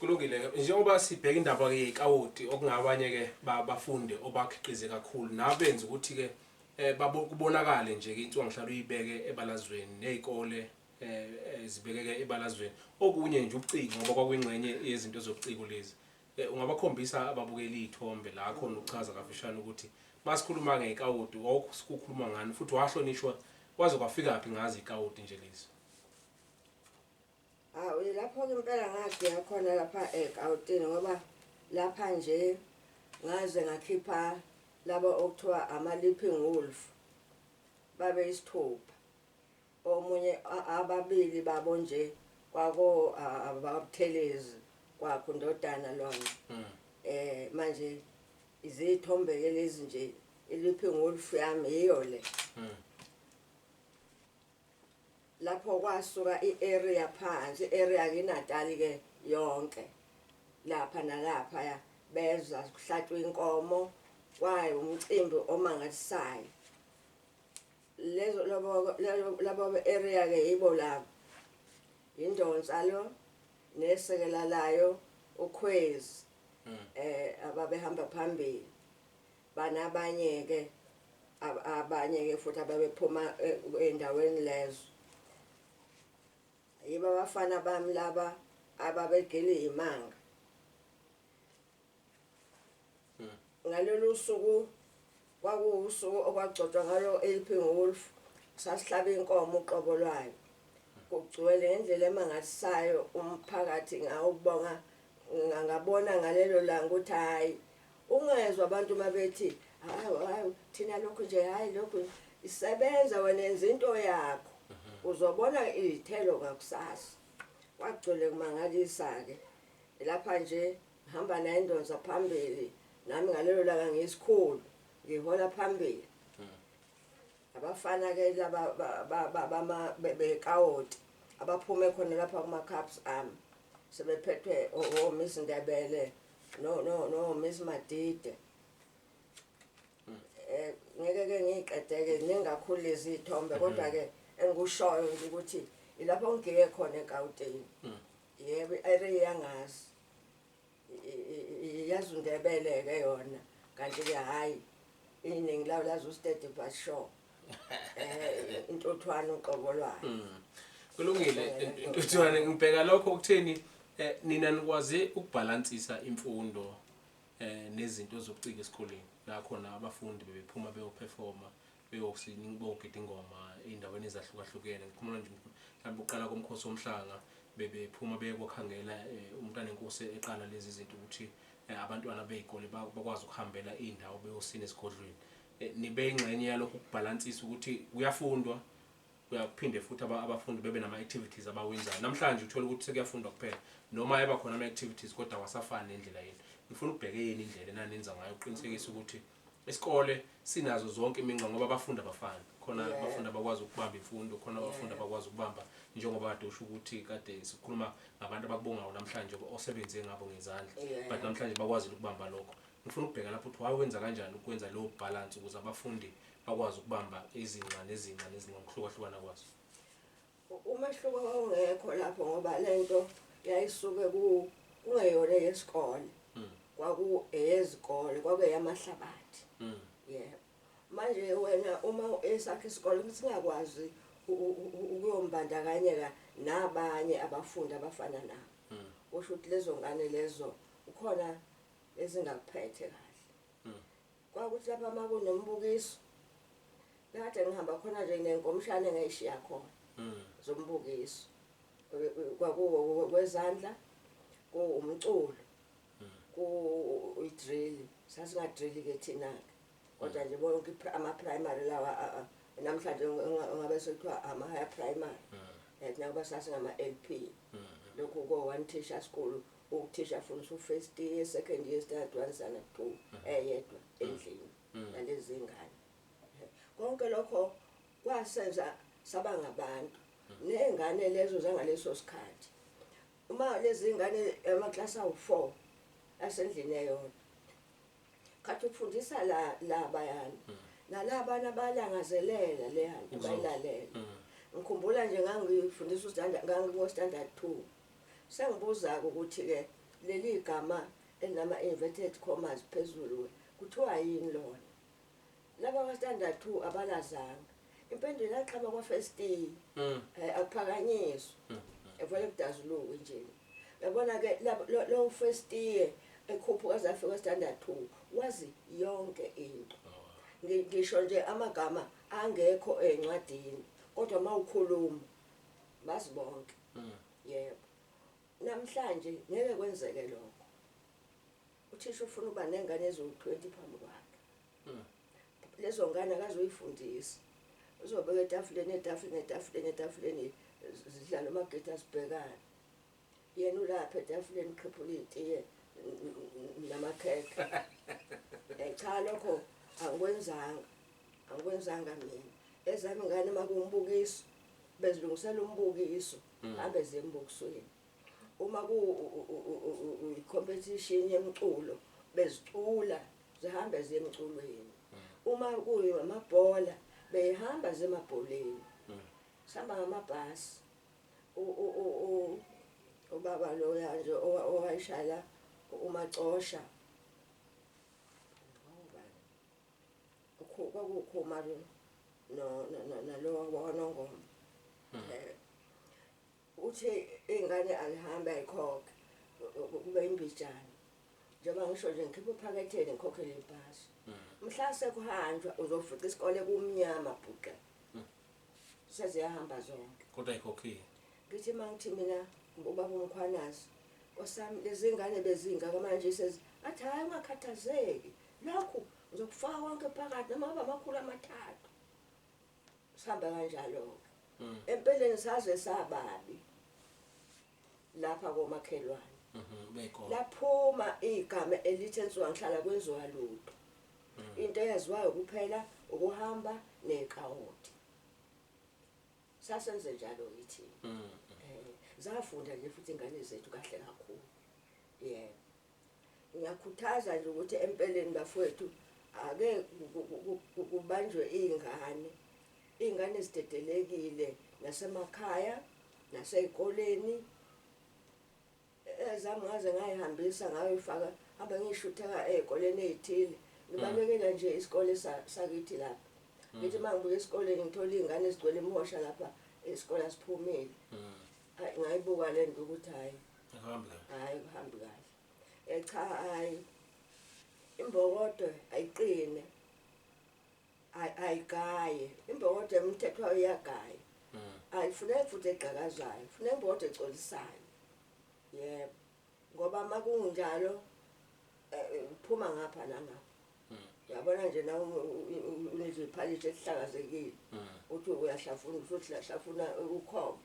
Kulungile njengoba sibheka indaba ke ikawoti okungabanye ke bafunde obakhiqize kakhulu nabenza ukuthi ke kubonakale nje ke into ngihlala uyibeke ebalazweni nezikole zibekeke ebalazweni okunye nje ubuciko ngoba kwakuyingxenye yezinto zobuciko lezi ungabakhombisa ababukeli ithombe la khona ukuchaza kafushane ukuthi masikhuluma ngekawoti ukukhuluma ngani futhi wahlonishwa kwaze kwafika phi ngazi ikawoti nje lezi. Lapho ke impela ngagiya khona lapha eGauteng ngoba lapha nje ngaze ngakhipha labo okuthiwa ama-leaping wolf babe isithupha omunye ababili babo nje kwako ababuthelezi kwakho ndodana lona manje izithombe ke lezi nje i-leaping wolf yami yiyo le lapho kwasuka i-area phansi i-area keNatali ke yonke lapha nalapha ya beza kuhlatshwa inkomo kwaye umcimbi omangalisayo lezo labo area ke yibo labo indonsa lo nesekela layo ukhwezi ababehamba phambili banabanye ke abanye ke futhi ababephuma endaweni lezo yiba abafana bami laba ababegele imanga ngalolu suku kwakuwusuku okwagcotshwa ngalo leaping wolf sasihlaba inkomo uqobo lwayo kugcwele ngendlela emangalisayo umphakathi ngawubonga ngabona ngalelo langa ukuthi hayi ungezwe abantu mabethi hayi thina lokho nje hayi lokho isebenza wena yenza into yakho uzobona izithelo ngakusasa kwagcwele kumangalisa ke lapha nje hamba nayo indonza phambili nami ngalelo langa ngisikhulu ngihola phambili abafana ke laba bekawoti abaphume khona lapha kuma cups sebephethwe Mrs Ndebele no Miss Madide ngeke ke ngiqedeke ningakhulu izithombe kodwa ke engikushoyo nje ukuthi ilapho ngike khona eGauteng yebo area yangazi yazi Ndebele ke yona kanti ke hayi iningi lawo lazi uSteady Basho intothwana uqobo lwayo kulungile intothwana ngibheka lokho ukutheni nina nikwazi ukubalansisa imfundo nezinto zokucika esikoleni la khona abafundi bebephuma beyoperforma beyogida ingoma endaweni ezahlukahlukene ngikhuluma nje mhlawumbe uqala komkhosi oMhlanga bebephuma beyokhangela umntana enkosi eqala lezi zinto ukuthi abantwana bezikole bakwazi ukuhambela indawo beyosina esigodlweni nibe ingxenye yalokho ukubalansisa ukuthi kuyafundwa kuyaphinde futhi abafundi bebe nama activities abawenzayo namhlanje uthola ukuthi sekuyafundwa kuphela noma yaba khona ama activities kodwa wasafana nendlela yini ngifuna ukubheke yini indlela enanenza ngayo uqinisekisa ukuthi isikole sinazo zonke iminqa ngoba abafundi abafani khona abafundi abakwazi ukubamba imfundo khona abafundi abakwazi ukubamba njengoba kade usho ukuthi kade sikhuluma ngabantu abakubongayo namhlanje osebenze ngabo ngezandla but namhlanje bakwazi ukubamba lokho ngifuna ukubheka lapho ukuthi wayenza kanjani ukwenza lo balance ukuze abafundi bakwazi ukubamba izinqa ngokuhlukahlukana kwazo umehluko ongekho lapho ngoba lento yayisuke kungeyona yesikole kwaku eyezikole kwakuyamahlabathi yebo manje wena uma esakhe isikole singakwazi ukuyombandakanyeka nabanye abafundi abafana nabo usho ukuthi lezo ngane lezo ukhona ezingakuphethe kahle kwakuthi lapha makunombukiso kade ngihamba khona nje nenkomshane ngayishiya khona zombukiso kwezandla umculo idrill sasingadrill ke thina kodwa nje bonke ama primary lawa namhlanje ngabe sekuthiwa ama higher primary nakuba sasingama LP lokho ko one teacher school ukuthisha fundisa u-first year second year standard 1 standard 2 eyedwa endlini nalezi ngane konke lokho kwasenza saba ngabantu nezingane lezo zangaleso sikhathi uma lezi ngane amaklasi awu4 asendlini eyodwa kathi ukufundisa la bayani nalabana balangazelela le hantu bayilalela ngikhumbula nje ngangifundisa standard 2 sengibuza ukuthi ke leli gama enama inverted commas phezulu kuthiwa yini lona laba ka standard 2 abalazanga impendulo yaqhama kwa first akuphakanyiswa evele kudazuluka nje yabona ke lo first year ekhuphuka zafika standard 2 wazi yonke into ngisho nje amagama angekho encwadini kodwa mawukhuluma bazibonke yebo namhlanje ngeke kwenzeke lokho uthisha ufuna uba nengane ezo20 phambi kwakhe lezo ngane akazoyifundisa uzobeka etafuleni zidlala amageta sibhekana yena ulapha etafuleni qhephula itiye namakhekhe cha lokho angikwenzanga mina ezami ngane makumbukiso bezilungisela umbukiso hambe zembukisweni uma ku competition yemculo bezicula zihambe zemculweni uma kuyi amabhola behamba zemabholeni sihamba ngamabhasi ubaba lo yanje owayishala umacosha kwakukhoma nalo wanongoma uthi ingane alihambe ayikhokhe kube imbijana njengoba ngisho nje ngikhipha ephaketheni ngikhokhele ibhasi mhla sekuhanjwa uzofica isikole kumnyama bhuqa seziyahamba zonke kodwa ayikhokhile ngithi mangithi mina ubaba umkhwanazi osami lezi ngane bezinga manje sezi athi hayi ungakhathazeki lokho ngizokufaka konke phakathi noma amakhulu amathathu sihamba kanjalo empeleni saze sababi lapha komakhelwane laphuma igama elithi ensuka ngihlala kwenziwa lutho into eyaziwayo kuphela ukuhamba nekawoti sasenze njalo yithi zafunda nje futhi ingane zethu kahle kakhulu yebo ngiyakhuthaza nje ukuthi empeleni bafowethu ake kubanjwe izingane ingane zidedelekile nasemakhaya nasezikoleni ezami ngaze ngayihambisa ngayifaka hamba ngishutheka ezikoleni ezithile ngibalekela nje isikole sakithi lapha ngithi mangibuye esikoleni ngithola izingane ezigcwele imhosha lapha isikole siphumile ngayibuka le nto ukuthi hayi kuhambi kahle cha hayi imbokodo ayiqine ayigaye imbokodo umthetho wayo iyagaya ayifuneki futhi egqakazayo kufuneka imbokodo egcolisayo yebo ngoba makunjalo uphuma ngapha nangapha yabona nje na uneziphalishe esihlakazekile uthi uyahlafuna futhi lahlafuna ukhoma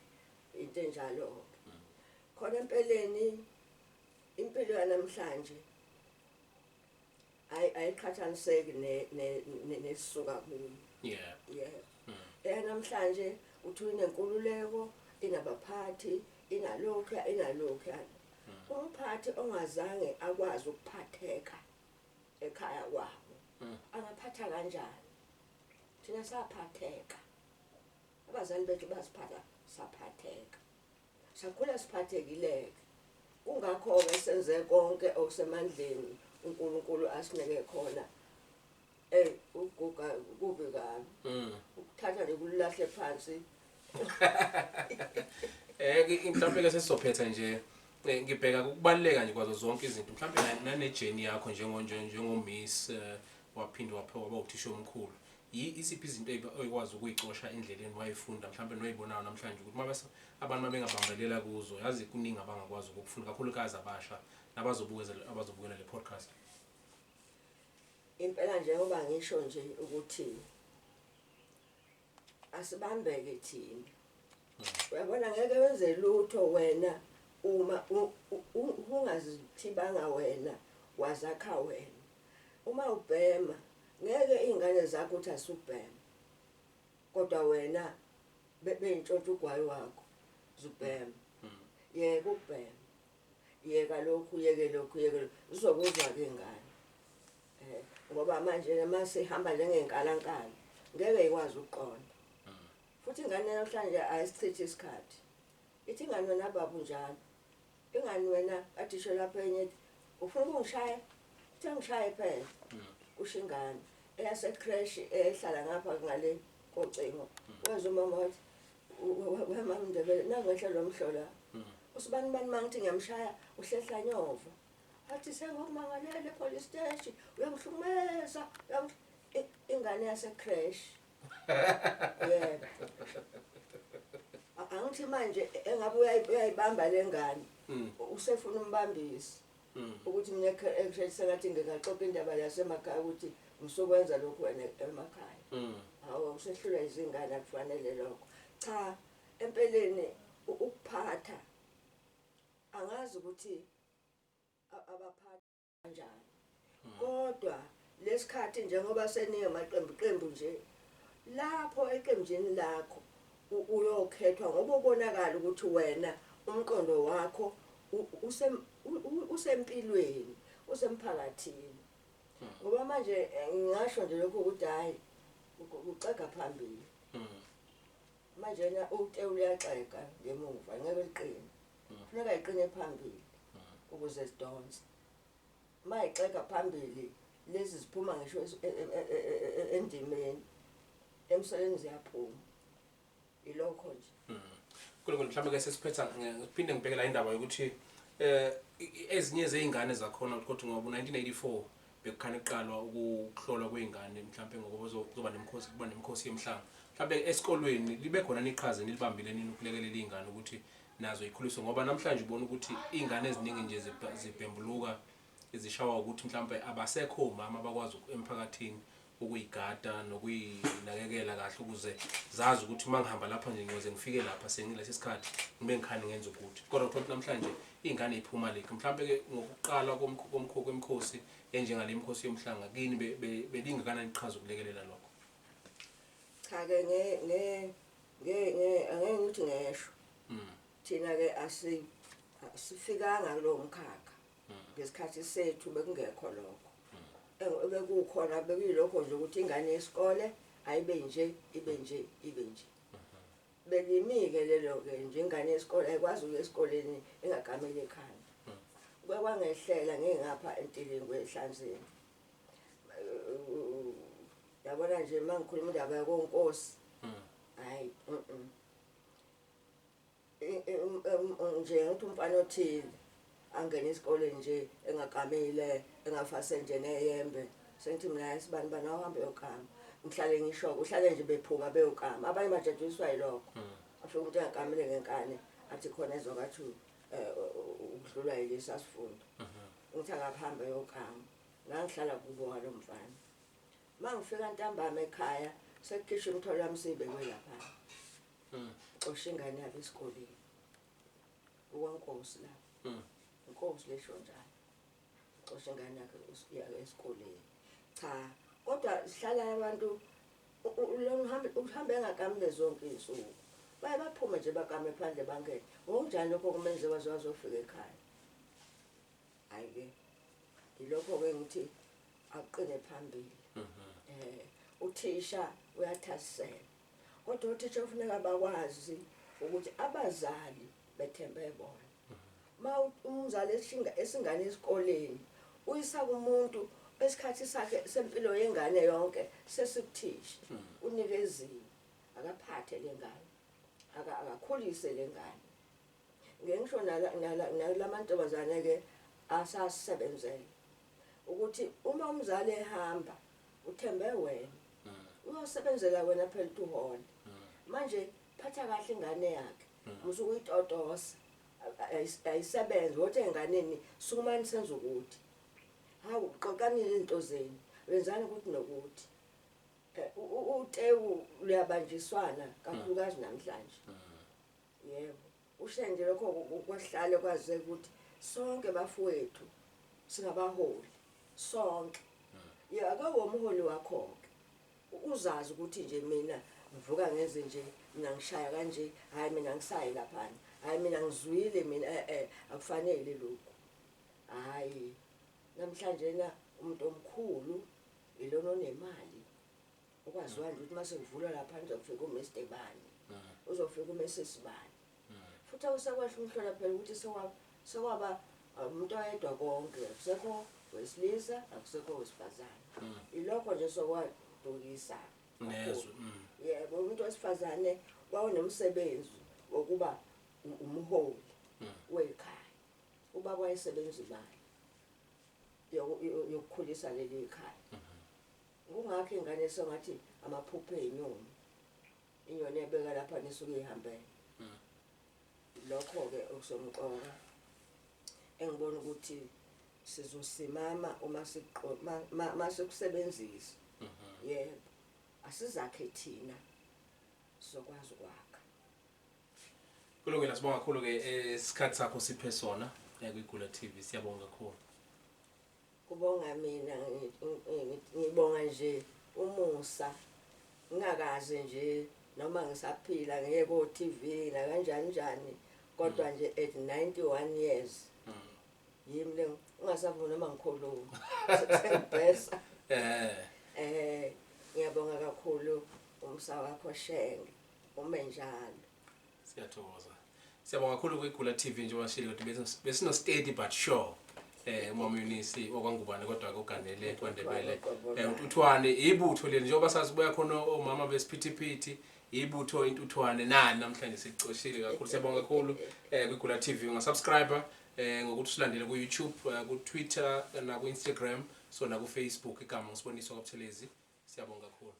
into enjalo khona empeleni impilo yanamhlanje ayiqhathaniseki nesisuka kuyo namhlanje uthi unenkululeko inabaphathi inalokhu umphathi ongazange akwazi ukuphatheka ekhaya kwabo angaphatha kanjani thina saphatheka abazali bethu basiphatha saphatheka sakhula siphathekileke kungakho-ke senze konke okusemandleni uNkulunkulu asinike khona uguga kubi kabi ukuthatha nje kulahle phansi mhlawumbe ke sesizophetha nje ngibheka ukubaleka nje kwazo zonke izinto mhlawumbe nanejeni yakho njengomiss waphinde waba uthisha omkhulu isiphi izinto oyikwazi ukuyixosha endleleni wayifunda mhlawumbe noyibonayo namhlanje ukuthi mabese abantu mabengabambelela kuzo yazi kuningi abangakwazi ukufunda kakhulukazi abasha abazobukela le podcast impela njengoba ngisho nje ukuthi asibambeke thina uyabona ngeke wenze lutho wena uma ungazithibanga wena wazakha wena uma ubhema ngeke izingane zakho uthi asubhema kodwa wena beyintshontsho ugwayi wakho zubhema yeke ukubhema yeka lokhu uzokuzwa ke ingane ngoba manje mase ihamba njengenkalankala ngeke ikwazi ukuqonda futhi ingane namhlanje ayisichithi isikhathi ithi ingane wena baba njalo ingane wena athisho lapha enye ufuna ukungishaya ngishaya phela kusho ingane eyasecrash ehlala ngapha ngale kocingo wenza umama wathi wema Ndebele nangehle lo mhlola usibani mangithi ngiyamshaya uhlehla nyova athi sengokumangalela epolice station uyangihlukumeza ingane yasecrash yebo angithi manje engabe uyayibamba lengane usefuna umbambisi ukuthi mina sengathi ngikaxoxa indaba yasemakhaya ukuthi ngisokwenza lokhu wena emakhaya hawo usehlulwa izingane akufanele lokho cha empeleni ukuphatha angazi ukuthi abaphathi kanjani kodwa lesikhathi njengoba seninge amaqembu nje lapho eqembini lakho uyokhethwa ngoba ubonakala ukuthi wena umqondo wakho usempilweni usemphakathini ngoba manje ngingasho nje lokho ukuthi hayi uxega phambili manje na uyaxega ngemuva ngeke liqine kufuneka iqine phambili ukuze sidonse mayixega phambili lezi ziphuma ngisho endimeni emsolweni ziyaphuma ilokho nje Nkulunkulu mhlawumbe ke sesiphetha ngiphinde ngibhekela indaba yokuthi ezinye zeingane zakhona ukuthi ngoba 1984 bekukhana iqalwa ukuhlolwa kweingane mhlawumbe ngoba kuzoba nemikhosi yemhlanga mhlawumbe esikolweni libe khona niqhaze nilibambile nini ukulekelela izingane ukuthi nazo ikhuliswe ngoba namhlanje ubona ukuthi izingane eziningi nje zibhembuluka izishawa ukuthi mhlawumbe abasekho mama abakwazi emphakathini ukuyigada nokuyinakekela kahle ukuze zazi ukuthi mangihamba lapha nje ngiyoze ngifike lapha sengilesi sikhathi ngibe ngikhani ngenza ukuthi kodwa ukuthi namhlanje izingane iphuma lekho mhlawumbe ke ngokuqala kwemikhosi enjengale imikhosi yomhlanga kini belingakana iqhaza ukulekelela lokho cha ke angeke ngithi ngesho thina ke asifikanga kulo mkhakha ngesikhathi sethu bekungekho lokho bekukhona bekuyilokho nje ukuthi ingane yesikole ayibe nje ibe nje belimike lelo ke njengane yesikole ayikwazi ukuya esikoleni engagamele ekhaya kwangehlela ngengapha entilini kwehlanzeni yabona nje mangikhuluma indaba yakoNkosi hayi nje uthi umfana othile angena esikoleni nje engagamile engafase nje neyembe sengithi mina isibani bana uhambe yokama ngihlale ngisho uhlale nje bephuma beyokama abanye bajajiswa yilokho asho ukuthi engagamile ngenkane athi khona ezokwathi ukudlula yilesa sifundo ngithi akahambe yokama ngihlala kubo ngalomfana mangifika ntambama ekhaya sekukhishwa umtholo wami sibekwe lapha oshingane yabe esikoleni uwankosi la inkosi lesho njalo oshingane yakhe esikoleni cha kodwa sihlala abantu uhambe engakamile zonke insuku baye baphume nje bagame phandle bangene ngokunjani lokho kumenze wazofika ekhaya ayike ilokho ke ngithi aqine phambili uthisha uyathasisela kodwa uthisha ufuneka bakwazi ukuthi abazali bethembe bona umzali esingane esikoleni uyisa kumuntu esikhathi sakhe sempilo yengane yonke sesibuthisha unikeziwe akaphathe lengane akakhulise lengane ngengisho nalamantombazane ke asasebenzele ukuthi uma umzali ehamba uthembe wena uyosebenzela wena phela tuhona manje phatha kahle ingane yakhe usukuyitotosa ayisebenze wothi enganeni sukumani senza ukuthi hawu xokanile into zenu wenzani ukuthi nokuthi utewu luyabanjiswana kakhulukazi namhlanje yebo ushenje lokho kwahlale kwaze ukuthi sonke bafowethu singabaholi sonke akawomholi wakho uzazi ukuthi nje mina ngivuka ngeze nje mina ngishaya kanje hayi mina ngisayi lapha hayi mina ngizwile mina akufanele lokho hayi namhlanje na umuntu omkhulu ilona onemali ukwaziwa nje ukuthi mase kuvulwa lapha uzofika uMrs Ndebele uzofika uMrs Bani futhi awusakwahle umhlola phela ukuthi sekwaba umuntu oyedwa konke akusekho wesilisa akusekho wesifazane ilokho nje sokwadukisa nezwe yebo umuntu wesifazane wayenomsebenzi wokuba umholi wekhaya uba kwayisebenza imali yokukhulisa leli ekhaya kungakho ingane sengathi amaphupho enyoni inyoni ebeka lapha nisuke ihambele lokho ke okusomqoka engibona ukuthi sizosimama uma masikusebenzisa yebo asizakhe thina sizokwazi ukwakha kulungile sibonga kakhulu ke isikhathi sakho siphe sona kwiGula TV siyabonga kakhulu kubonga mina ngibonga nje umusa ngingakaze nje noma ngisaphila ngeke ko TV na kanjani kodwa nje at 91 years yimi ungasavuna noma ngikhuluma sesibhesa ngiyabonga kakhulu umsa wakho Shenge umenjalo siyathokoza siyabonga kakhulu kwiGula TV nje washilo ukuthi besino steady but sure Mama Eunice okwangubane kodwa akuganele kwaNdebele uTuthwane ibutho leli njengoba sazibuya khona omama besiphithiphithi ibutho intuthwane nani namhlanje sicoshile kakhulu siyabonga kakhulu kwiGula TV ungasubscribe ngokuthi silandele ku YouTube ku Twitter na ku Instagram so na ku Facebook igama ngisiboniswa kaButhelezi siyabonga kakhulu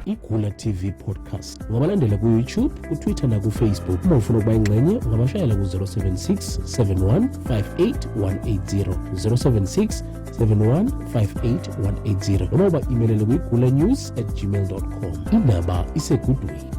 iGula TV podcast ungabalandela ku YouTube, ku Twitter na ku Facebook. Uma ufuna ukuba ingxenye ungabashayela ku 076 71 58 180 076 71 58 180 noma uba emailele ku igulanews@gmail.com. Indaba isegudweni.